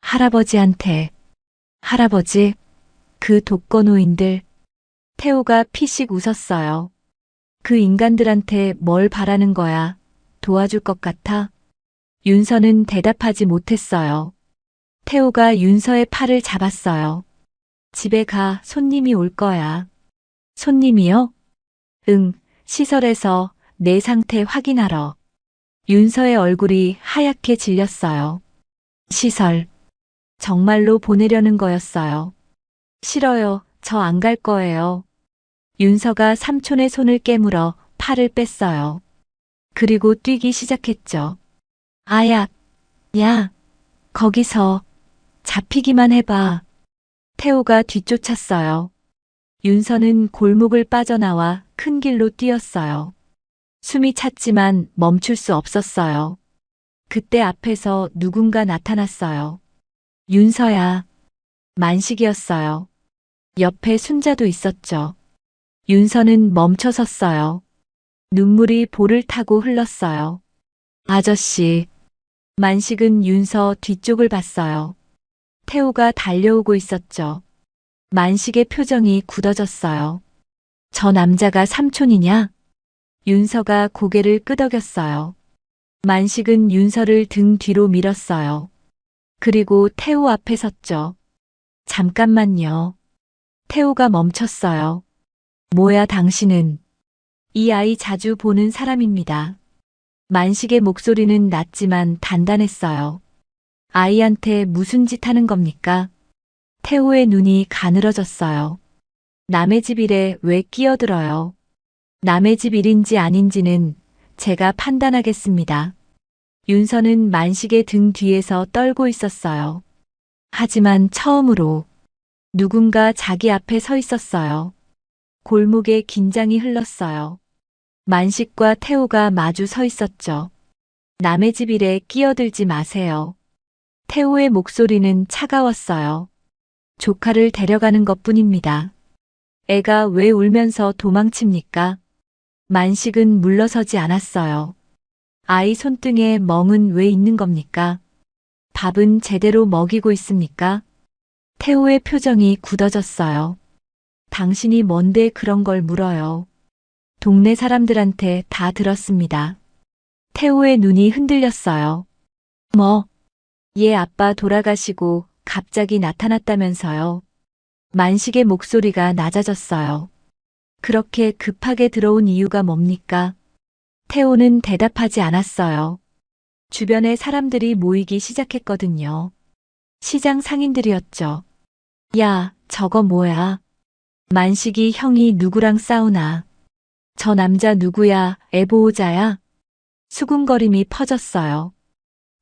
할아버지한테. 할아버지, 그 독거노인들. 태호가 피식 웃었어요. 그 인간들한테 뭘 바라는 거야? 도와줄 것 같아? 윤서는 대답하지 못했어요. 태호가 윤서의 팔을 잡았어요. 집에 가, 손님이 올 거야. 손님이요? 응, 시설에서 내 상태 확인하러. 윤서의 얼굴이 하얗게 질렸어요. 시설. 정말로 보내려는 거였어요. 싫어요. 저 안 갈 거예요. 윤서가 삼촌의 손을 깨물어 팔을 뺐어요. 그리고 뛰기 시작했죠. 아야, 야, 거기서 잡히기만 해봐. 태호가 뒤쫓았어요. 윤서는 골목을 빠져나와 큰 길로 뛰었어요. 숨이 찼지만 멈출 수 없었어요. 그때 앞에서 누군가 나타났어요. 윤서야. 만식이었어요. 옆에 순자도 있었죠. 윤서는 멈춰 섰어요. 눈물이 볼을 타고 흘렀어요. 아저씨. 만식은 윤서 뒤쪽을 봤어요. 태호가 달려오고 있었죠. 만식의 표정이 굳어졌어요. 저 남자가 삼촌이냐? 윤서가 고개를 끄덕였어요. 만식은 윤서를 등 뒤로 밀었어요. 그리고 태호 앞에 섰죠. 잠깐만요. 태호가 멈췄어요. 뭐야 당신은? 이 아이 자주 보는 사람입니다. 만식의 목소리는 낮지만 단단했어요. 아이한테 무슨 짓 하는 겁니까? 태호의 눈이 가늘어졌어요. 남의 집 일에 왜 끼어들어요? 남의 집 일인지 아닌지는 제가 판단하겠습니다. 윤서는 만식의 등 뒤에서 떨고 있었어요. 하지만 처음으로 누군가 자기 앞에 서 있었어요. 골목에 긴장이 흘렀어요. 만식과 태호가 마주 서 있었죠. 남의 집 일에 끼어들지 마세요. 태호의 목소리는 차가웠어요. 조카를 데려가는 것뿐입니다. 애가 왜 울면서 도망칩니까? 만식은 물러서지 않았어요. 아이 손등에 멍은 왜 있는 겁니까? 밥은 제대로 먹이고 있습니까? 태호의 표정이 굳어졌어요. 당신이 뭔데 그런 걸 물어요. 동네 사람들한테 다 들었습니다. 태호의 눈이 흔들렸어요. 뭐? 얘 아빠 돌아가시고 갑자기 나타났다면서요. 만식의 목소리가 낮아졌어요. 그렇게 급하게 들어온 이유가 뭡니까? 태호는 대답하지 않았어요. 주변에 사람들이 모이기 시작했거든요. 시장 상인들이었죠. 야, 저거 뭐야? 만식이 형이 누구랑 싸우나? 저 남자 누구야? 애보호자야? 수군거림이 퍼졌어요.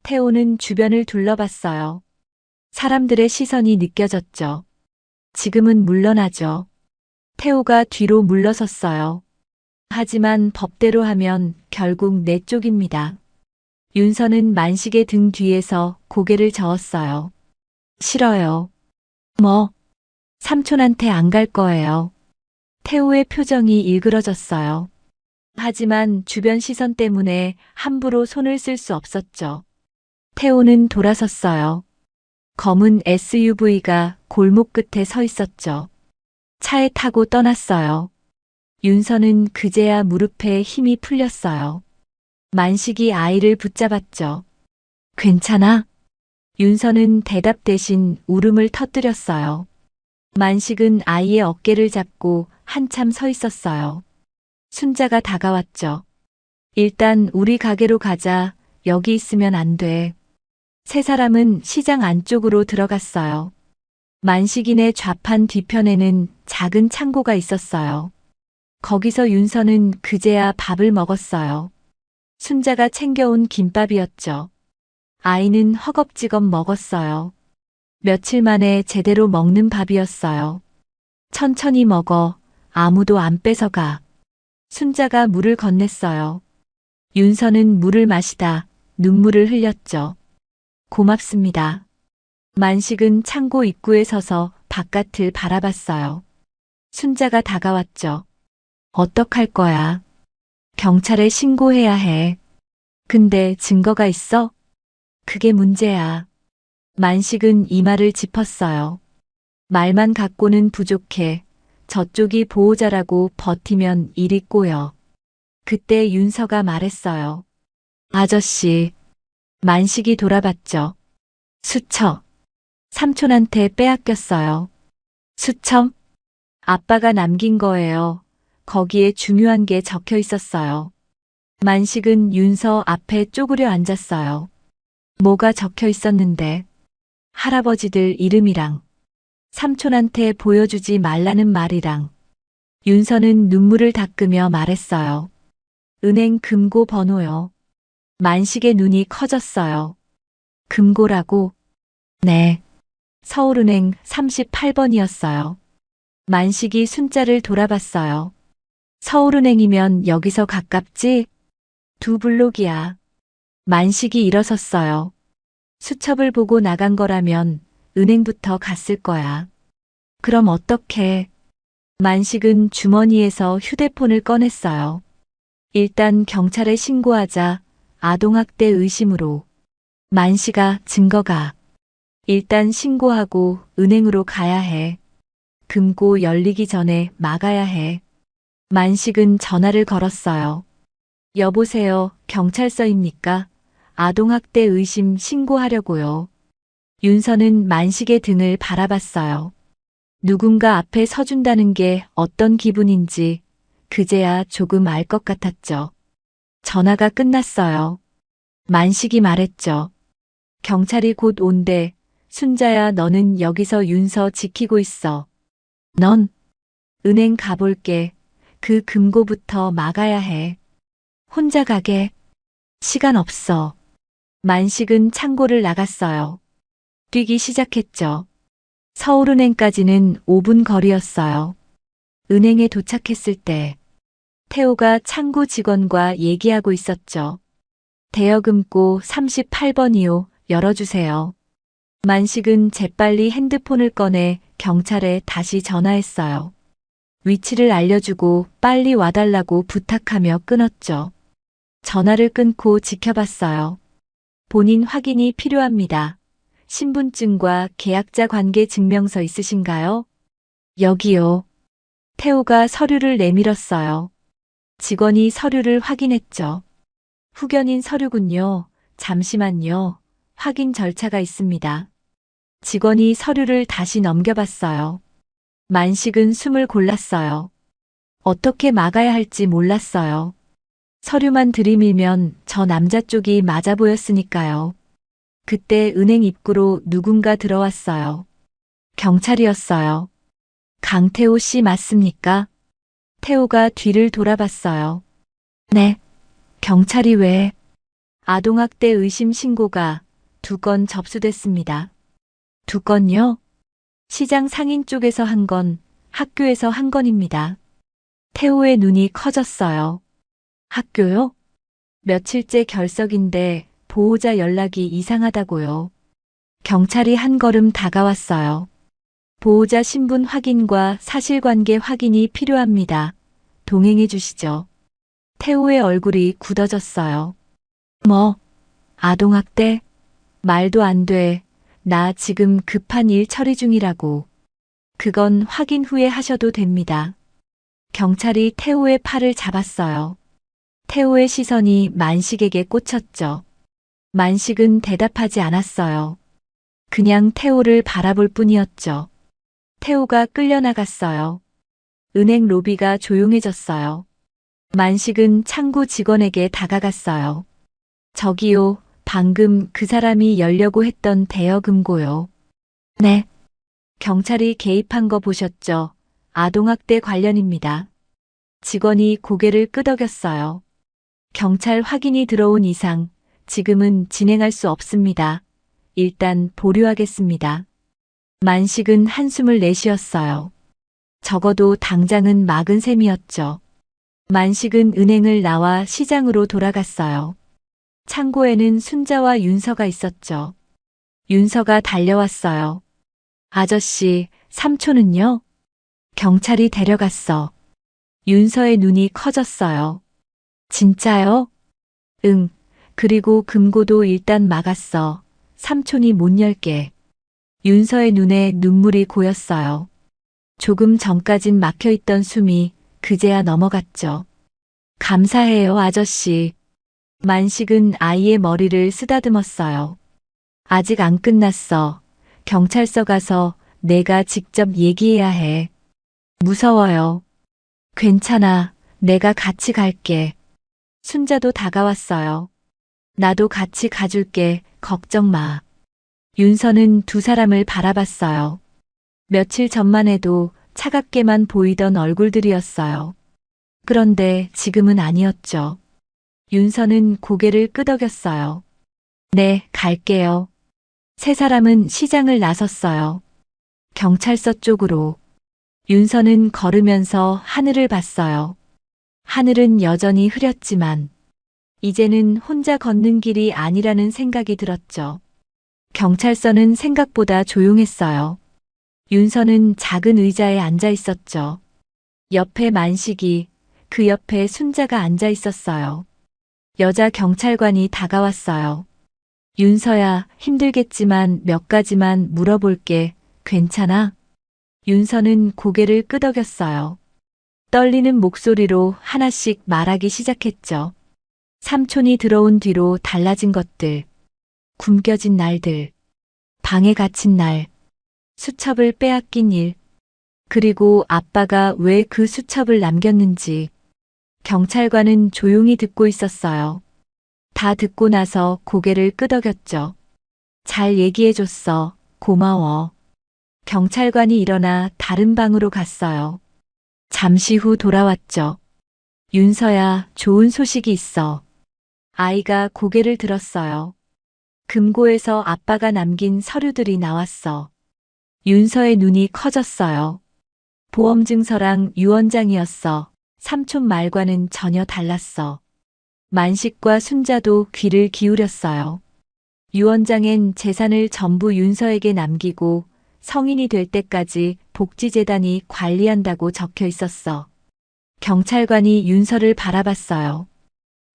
태호는 주변을 둘러봤어요. 사람들의 시선이 느껴졌죠. 지금은 물러나죠. 태호가 뒤로 물러섰어요. 하지만 법대로 하면 결국 내 쪽입니다. 윤서는 만식의 등 뒤에서 고개를 저었어요. 싫어요. 뭐? 삼촌한테 안 갈 거예요. 태호의 표정이 일그러졌어요. 하지만 주변 시선 때문에 함부로 손을 쓸 수 없었죠. 태호는 돌아섰어요. 검은 SUV가 골목 끝에 서 있었죠. 차에 타고 떠났어요. 윤서는 그제야 무릎에 힘이 풀렸어요. 만식이 아이를 붙잡았죠. 괜찮아? 윤서는 대답 대신 울음을 터뜨렸어요. 만식은 아이의 어깨를 잡고 한참 서 있었어요. 순자가 다가왔죠. 일단 우리 가게로 가자. 여기 있으면 안 돼. 세 사람은 시장 안쪽으로 들어갔어요. 만식인의 좌판 뒤편에는 작은 창고가 있었어요. 거기서 윤서는 그제야 밥을 먹었어요. 순자가 챙겨온 김밥이었죠. 아이는 허겁지겁 먹었어요. 며칠 만에 제대로 먹는 밥이었어요. 천천히 먹어. 아무도 안 뺏어가. 순자가 물을 건넸어요. 윤서는 물을 마시다 눈물을 흘렸죠. 고맙습니다. 만식은 창고 입구에 서서 바깥을 바라봤어요. 순자가 다가왔죠. 어떡할 거야? 경찰에 신고해야 해. 근데 증거가 있어? 그게 문제야. 만식은 이마를 짚었어요. 말만 갖고는 부족해. 저쪽이 보호자라고 버티면 일이 꼬여. 그때 윤서가 말했어요. 아저씨. 만식이 돌아봤죠. 수첩. 삼촌한테 빼앗겼어요. 수첩? 아빠가 남긴 거예요. 거기에 중요한 게 적혀 있었어요. 만식은 윤서 앞에 쪼그려 앉았어요. 뭐가 적혀 있었는데? 할아버지들 이름이랑 삼촌한테 보여주지 말라는 말이랑. 윤서는 눈물을 닦으며 말했어요. 은행 금고 번호요. 만식의 눈이 커졌어요. 금고라고? 네. 서울은행 38번이었어요. 만식이 순자를 돌아봤어요. 서울은행이면 여기서 가깝지? 2블록이야. 만식이 일어섰어요. 수첩을 보고 나간 거라면 은행부터 갔을 거야. 그럼 어떡해? 만식은 주머니에서 휴대폰을 꺼냈어요. 일단 경찰에 신고하자. 아동학대 의심으로. 만식아, 증거가. 일단 신고하고 은행으로 가야 해. 금고 열리기 전에 막아야 해. 만식은 전화를 걸었어요. 여보세요, 경찰서입니까? 아동학대 의심 신고하려고요. 윤서는 만식의 등을 바라봤어요. 누군가 앞에 서준다는 게 어떤 기분인지 그제야 조금 알 것 같았죠. 전화가 끝났어요. 만식이 말했죠. 경찰이 곧 온대. 순자야, 너는 여기서 윤서 지키고 있어. 넌 은행 가볼게. 그 금고부터 막아야 해. 혼자 가게. 시간 없어. 만식은 창고를 나갔어요. 뛰기 시작했죠. 서울은행까지는 5분 거리였어요. 은행에 도착했을 때 태호가 창구 직원과 얘기하고 있었죠. 대여금고 38번이요. 열어주세요. 만식은 재빨리 핸드폰을 꺼내 경찰에 다시 전화했어요. 위치를 알려주고 빨리 와달라고 부탁하며 끊었죠. 전화를 끊고 지켜봤어요. 본인 확인이 필요합니다. 신분증과 계약자 관계 증명서 있으신가요? 여기요. 태호가 서류를 내밀었어요. 직원이 서류를 확인했죠. 후견인 서류군요. 잠시만요. 확인 절차가 있습니다. 직원이 서류를 다시 넘겨봤어요. 만식은 숨을 골랐어요. 어떻게 막아야 할지 몰랐어요. 서류만 들이밀면 저 남자 쪽이 맞아 보였으니까요. 그때 은행 입구로 누군가 들어왔어요. 경찰이었어요. 강태호 씨 맞습니까? 태호가 뒤를 돌아봤어요. 네. 경찰이 왜? 아동학대 의심 신고가 2건 접수됐습니다. 2건요? 시장 상인 쪽에서 한 건, 학교에서 한 건입니다. 태호의 눈이 커졌어요. 학교요? 며칠째 결석인데 보호자 연락이 이상하다고요. 경찰이 한 걸음 다가왔어요. 보호자 신분 확인과 사실관계 확인이 필요합니다. 동행해 주시죠. 태호의 얼굴이 굳어졌어요. 뭐? 아동학대? 말도 안 돼. 나 지금 급한 일 처리 중이라고. 그건 확인 후에 하셔도 됩니다. 경찰이 태호의 팔을 잡았어요. 태호의 시선이 만식에게 꽂혔죠. 만식은 대답하지 않았어요. 그냥 태호를 바라볼 뿐이었죠. 태호가 끌려나갔어요. 은행 로비가 조용해졌어요. 만식은 창구 직원에게 다가갔어요. 저기요, 방금 그 사람이 열려고 했던 대여금고요. 네. 경찰이 개입한 거 보셨죠? 아동학대 관련입니다. 직원이 고개를 끄덕였어요. 경찰 확인이 들어온 이상 지금은 진행할 수 없습니다. 일단 보류하겠습니다. 만식은 한숨을 내쉬었어요. 적어도 당장은 막은 셈이었죠. 만식은 은행을 나와 시장으로 돌아갔어요. 창고에는 순자와 윤서가 있었죠. 윤서가 달려왔어요. 아저씨, 삼촌은요? 경찰이 데려갔어. 윤서의 눈이 커졌어요. 진짜요? 응. 그리고 금고도 일단 막았어. 삼촌이 못 열게. 윤서의 눈에 눈물이 고였어요. 조금 전까진 막혀있던 숨이 그제야 넘어갔죠. 감사해요, 아저씨. 만식은 아이의 머리를 쓰다듬었어요. 아직 안 끝났어. 경찰서 가서 내가 직접 얘기해야 해. 무서워요. 괜찮아. 내가 같이 갈게. 순자도 다가왔어요. 나도 같이 가줄게. 걱정 마. 윤서는 두 사람을 바라봤어요. 며칠 전만 해도 차갑게만 보이던 얼굴들이었어요. 그런데 지금은 아니었죠. 윤서는 고개를 끄덕였어요. 네, 갈게요. 세 사람은 시장을 나섰어요. 경찰서 쪽으로. 윤서는 걸으면서 하늘을 봤어요. 하늘은 여전히 흐렸지만 이제는 혼자 걷는 길이 아니라는 생각이 들었죠. 경찰서는 생각보다 조용했어요. 윤서는 작은 의자에 앉아 있었죠. 옆에 만식이, 그 옆에 순자가 앉아 있었어요. 여자 경찰관이 다가왔어요. 윤서야, 힘들겠지만 몇 가지만 물어볼게. 괜찮아? 윤서는 고개를 끄덕였어요. 떨리는 목소리로 하나씩 말하기 시작했죠. 삼촌이 들어온 뒤로 달라진 것들, 굶겨진 날들, 방에 갇힌 날, 수첩을 빼앗긴 일, 그리고 아빠가 왜 그 수첩을 남겼는지. 경찰관은 조용히 듣고 있었어요. 다 듣고 나서 고개를 끄덕였죠. 잘 얘기해줬어. 고마워. 경찰관이 일어나 다른 방으로 갔어요. 잠시 후 돌아왔죠. 윤서야, 좋은 소식이 있어. 아이가 고개를 들었어요. 금고에서 아빠가 남긴 서류들이 나왔어. 윤서의 눈이 커졌어요. 보험증서랑 유언장이었어. 삼촌 말과는 전혀 달랐어. 만식과 순자도 귀를 기울였어요. 유언장엔 재산을 전부 윤서에게 남기고 성인이 될 때까지 복지재단이 관리한다고 적혀 있었어. 경찰관이 윤서를 바라봤어요.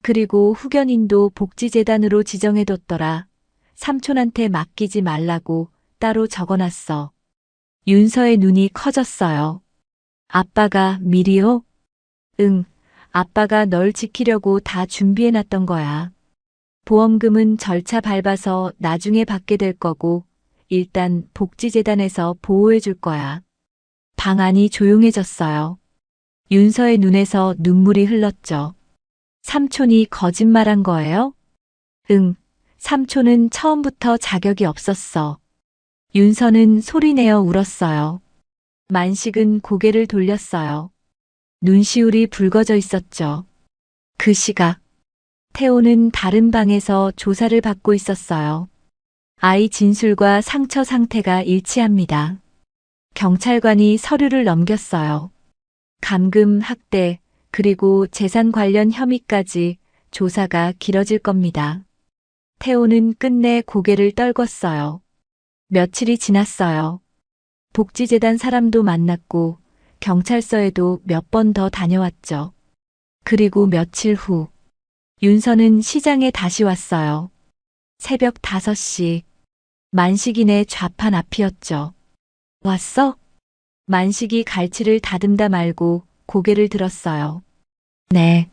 그리고 후견인도 복지재단으로 지정해뒀더라. 삼촌한테 맡기지 말라고 따로 적어놨어. 윤서의 눈이 커졌어요. 아빠가 미리요? 응, 아빠가 널 지키려고 다 준비해놨던 거야. 보험금은 절차 밟아서 나중에 받게 될 거고, 일단 복지재단에서 보호해줄 거야. 방 안이 조용해졌어요. 윤서의 눈에서 눈물이 흘렀죠. 삼촌이 거짓말한 거예요? 응, 삼촌은 처음부터 자격이 없었어. 윤서는 소리내어 울었어요. 만식은 고개를 돌렸어요. 눈시울이 붉어져 있었죠. 그 시각, 태호는 다른 방에서 조사를 받고 있었어요. 아이 진술과 상처 상태가 일치합니다. 경찰관이 서류를 넘겼어요. 감금, 학대, 그리고 재산 관련 혐의까지 조사가 길어질 겁니다. 태호는 끝내 고개를 떨궜어요. 며칠이 지났어요. 복지재단 사람도 만났고 경찰서에도 몇 번 더 다녀왔죠. 그리고 며칠 후 윤서는 시장에 다시 왔어요. 새벽 5시. 만식이네 좌판 앞이었죠. 왔어? 만식이 갈치를 다듬다 말고 고개를 들었어요. 네.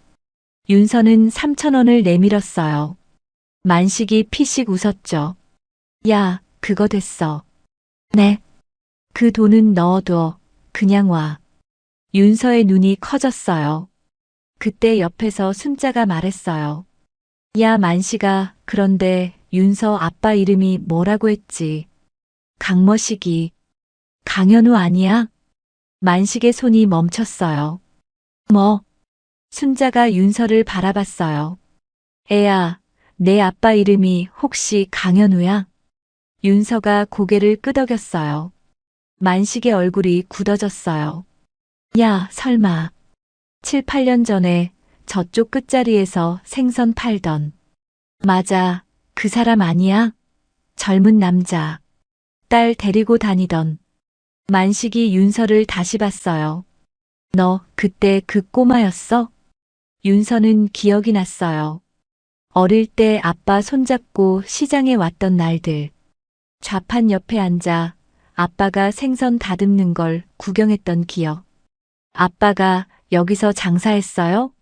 윤서는 3,000원을 내밀었어요. 만식이 피식 웃었죠. 야, 그거 됐어. 네. 그 돈은 넣어둬. 그냥 와. 윤서의 눈이 커졌어요. 그때 옆에서 순자가 말했어요. 야, 만식아, 그런데 윤서 아빠 이름이 뭐라고 했지? 강머식이. 강현우 아니야? 만식의 손이 멈췄어요. 뭐? 순자가 윤서를 바라봤어요. 애야, 내 아빠 이름이 혹시 강현우야? 윤서가 고개를 끄덕였어요. 만식의 얼굴이 굳어졌어요. 야, 설마. 7, 8년 전에 저쪽 끝자리에서 생선 팔던. 맞아, 그 사람 아니야? 젊은 남자. 딸 데리고 다니던. 만식이 윤서를 다시 봤어요. 너 그때 그 꼬마였어? 윤서는 기억이 났어요. 어릴 때 아빠 손잡고 시장에 왔던 날들. 좌판 옆에 앉아 아빠가 생선 다듬는 걸 구경했던 기억. 아빠가 여기서 장사했어요?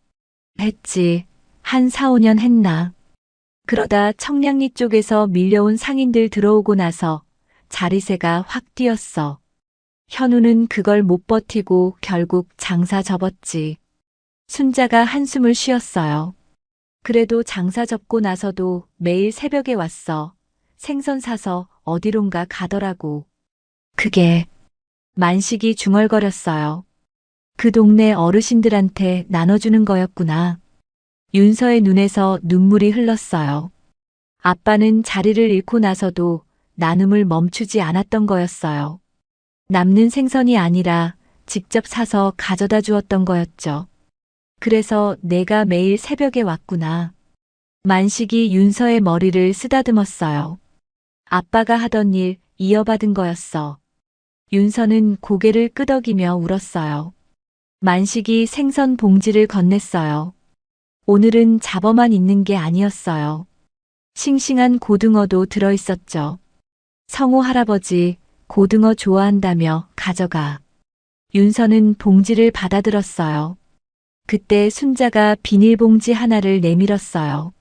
했지. 한 4, 5년 했나. 그러다 청량리 쪽에서 밀려온 상인들 들어오고 나서 자리세가 확 뛰었어. 현우는 그걸 못 버티고 결국 장사 접었지. 순자가 한숨을 쉬었어요. 그래도 장사 접고 나서도 매일 새벽에 왔어. 생선 사서 어디론가 가더라고. 그게 만식이 중얼거렸어요. 그 동네 어르신들한테 나눠주는 거였구나. 윤서의 눈에서 눈물이 흘렀어요. 아빠는 자리를 잃고 나서도 나눔을 멈추지 않았던 거였어요. 남는 생선이 아니라 직접 사서 가져다 주었던 거였죠. 그래서 내가 매일 새벽에 왔구나. 만식이 윤서의 머리를 쓰다듬었어요. 아빠가 하던 일 이어받은 거였어. 윤서는 고개를 끄덕이며 울었어요. 만식이 생선 봉지를 건넸어요. 오늘은 잡어만 있는 게 아니었어요. 싱싱한 고등어도 들어있었죠. 성호 할아버지, 고등어 좋아한다며 가져가. 윤서는 봉지를 받아들었어요. 그때 순자가 비닐봉지 하나를 내밀었어요.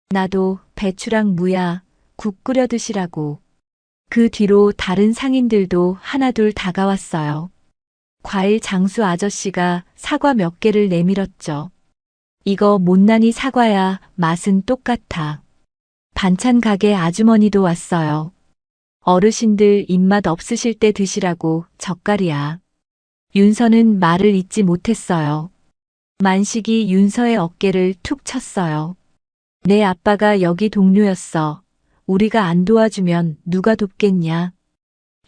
나도 배추랑 무야, 국 끓여 드시라고. 그 뒤로 다른 상인들도 하나둘 다가왔어요. 과일 장수 아저씨가 사과 몇 개를 내밀었죠. 이거 못난이 사과야, 맛은 똑같아. 반찬 가게 아주머니도 왔어요. 어르신들 입맛 없으실 때 드시라고 젓갈이야. 윤서는 말을 잇지 못했어요. 만식이 윤서의 어깨를 툭 쳤어요. 내 아빠가 여기 동료였어. 우리가 안 도와주면 누가 돕겠냐.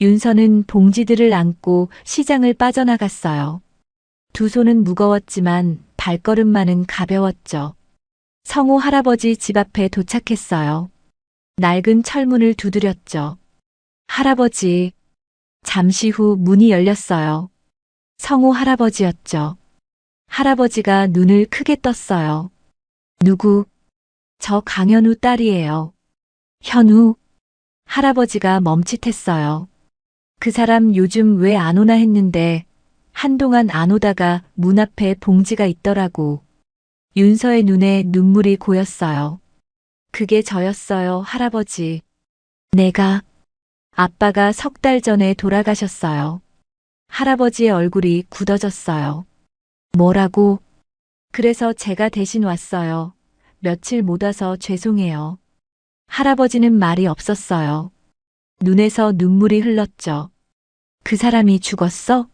윤서는 봉지들을 안고 시장을 빠져나갔어요. 두 손은 무거웠지만 발걸음만은 가벼웠죠. 성호 할아버지 집 앞에 도착했어요. 낡은 철문을 두드렸죠. 할아버지. 잠시 후 문이 열렸어요. 성호 할아버지였죠. 할아버지가 눈을 크게 떴어요. 누구? 저 강현우 딸이에요. 현우? 할아버지가 멈칫했어요. 그 사람 요즘 왜 안 오나 했는데 한동안 안 오다가 문 앞에 봉지가 있더라고. 윤서의 눈에 눈물이 고였어요. 그게 저였어요, 할아버지. 내가. 아빠가 3달 전에 돌아가셨어요. 할아버지의 얼굴이 굳어졌어요. 뭐라고? 그래서 제가 대신 왔어요. 며칠 못 와서 죄송해요. 할아버지는 말이 없었어요. 눈에서 눈물이 흘렀죠. 그 사람이 죽었어?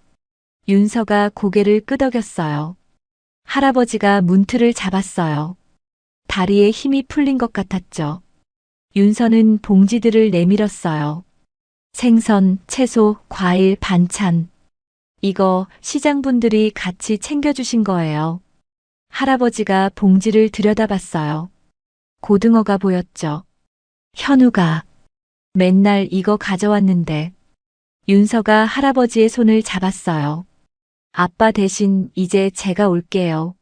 윤서가 고개를 끄덕였어요. 할아버지가 문틀을 잡았어요. 다리에 힘이 풀린 것 같았죠. 윤서는 봉지들을 내밀었어요. 생선, 채소, 과일, 반찬. 이거 시장분들이 같이 챙겨주신 거예요. 할아버지가 봉지를 들여다봤어요. 고등어가 보였죠. 현우가 맨날 이거 가져왔는데. 윤서가 할아버지의 손을 잡았어요. 아빠 대신 이제 제가 올게요.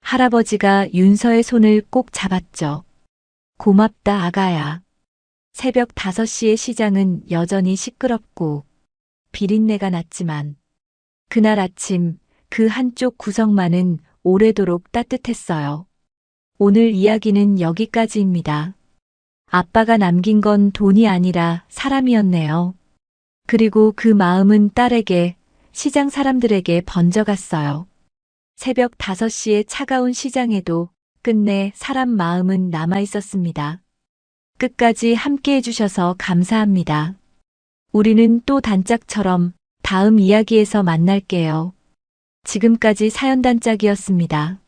할아버지가 윤서의 손을 꼭 잡았죠. 고맙다, 아가야. 새벽 5시의 시장은 여전히 시끄럽고 비린내가 났지만 그날 아침 그 한쪽 구석만은 오래도록 따뜻했어요. 오늘 이야기는 여기까지입니다. 아빠가 남긴 건 돈이 아니라 사람이었네요. 그리고 그 마음은 딸에게, 시장 사람들에게 번져갔어요. 새벽 5시의 차가운 시장에도 끝내 사람 마음은 남아 있었습니다. 끝까지 함께 해주셔서 감사합니다. 우리는 또 단짝처럼 다음 이야기에서 만날게요. 지금까지 사연단짝이었습니다.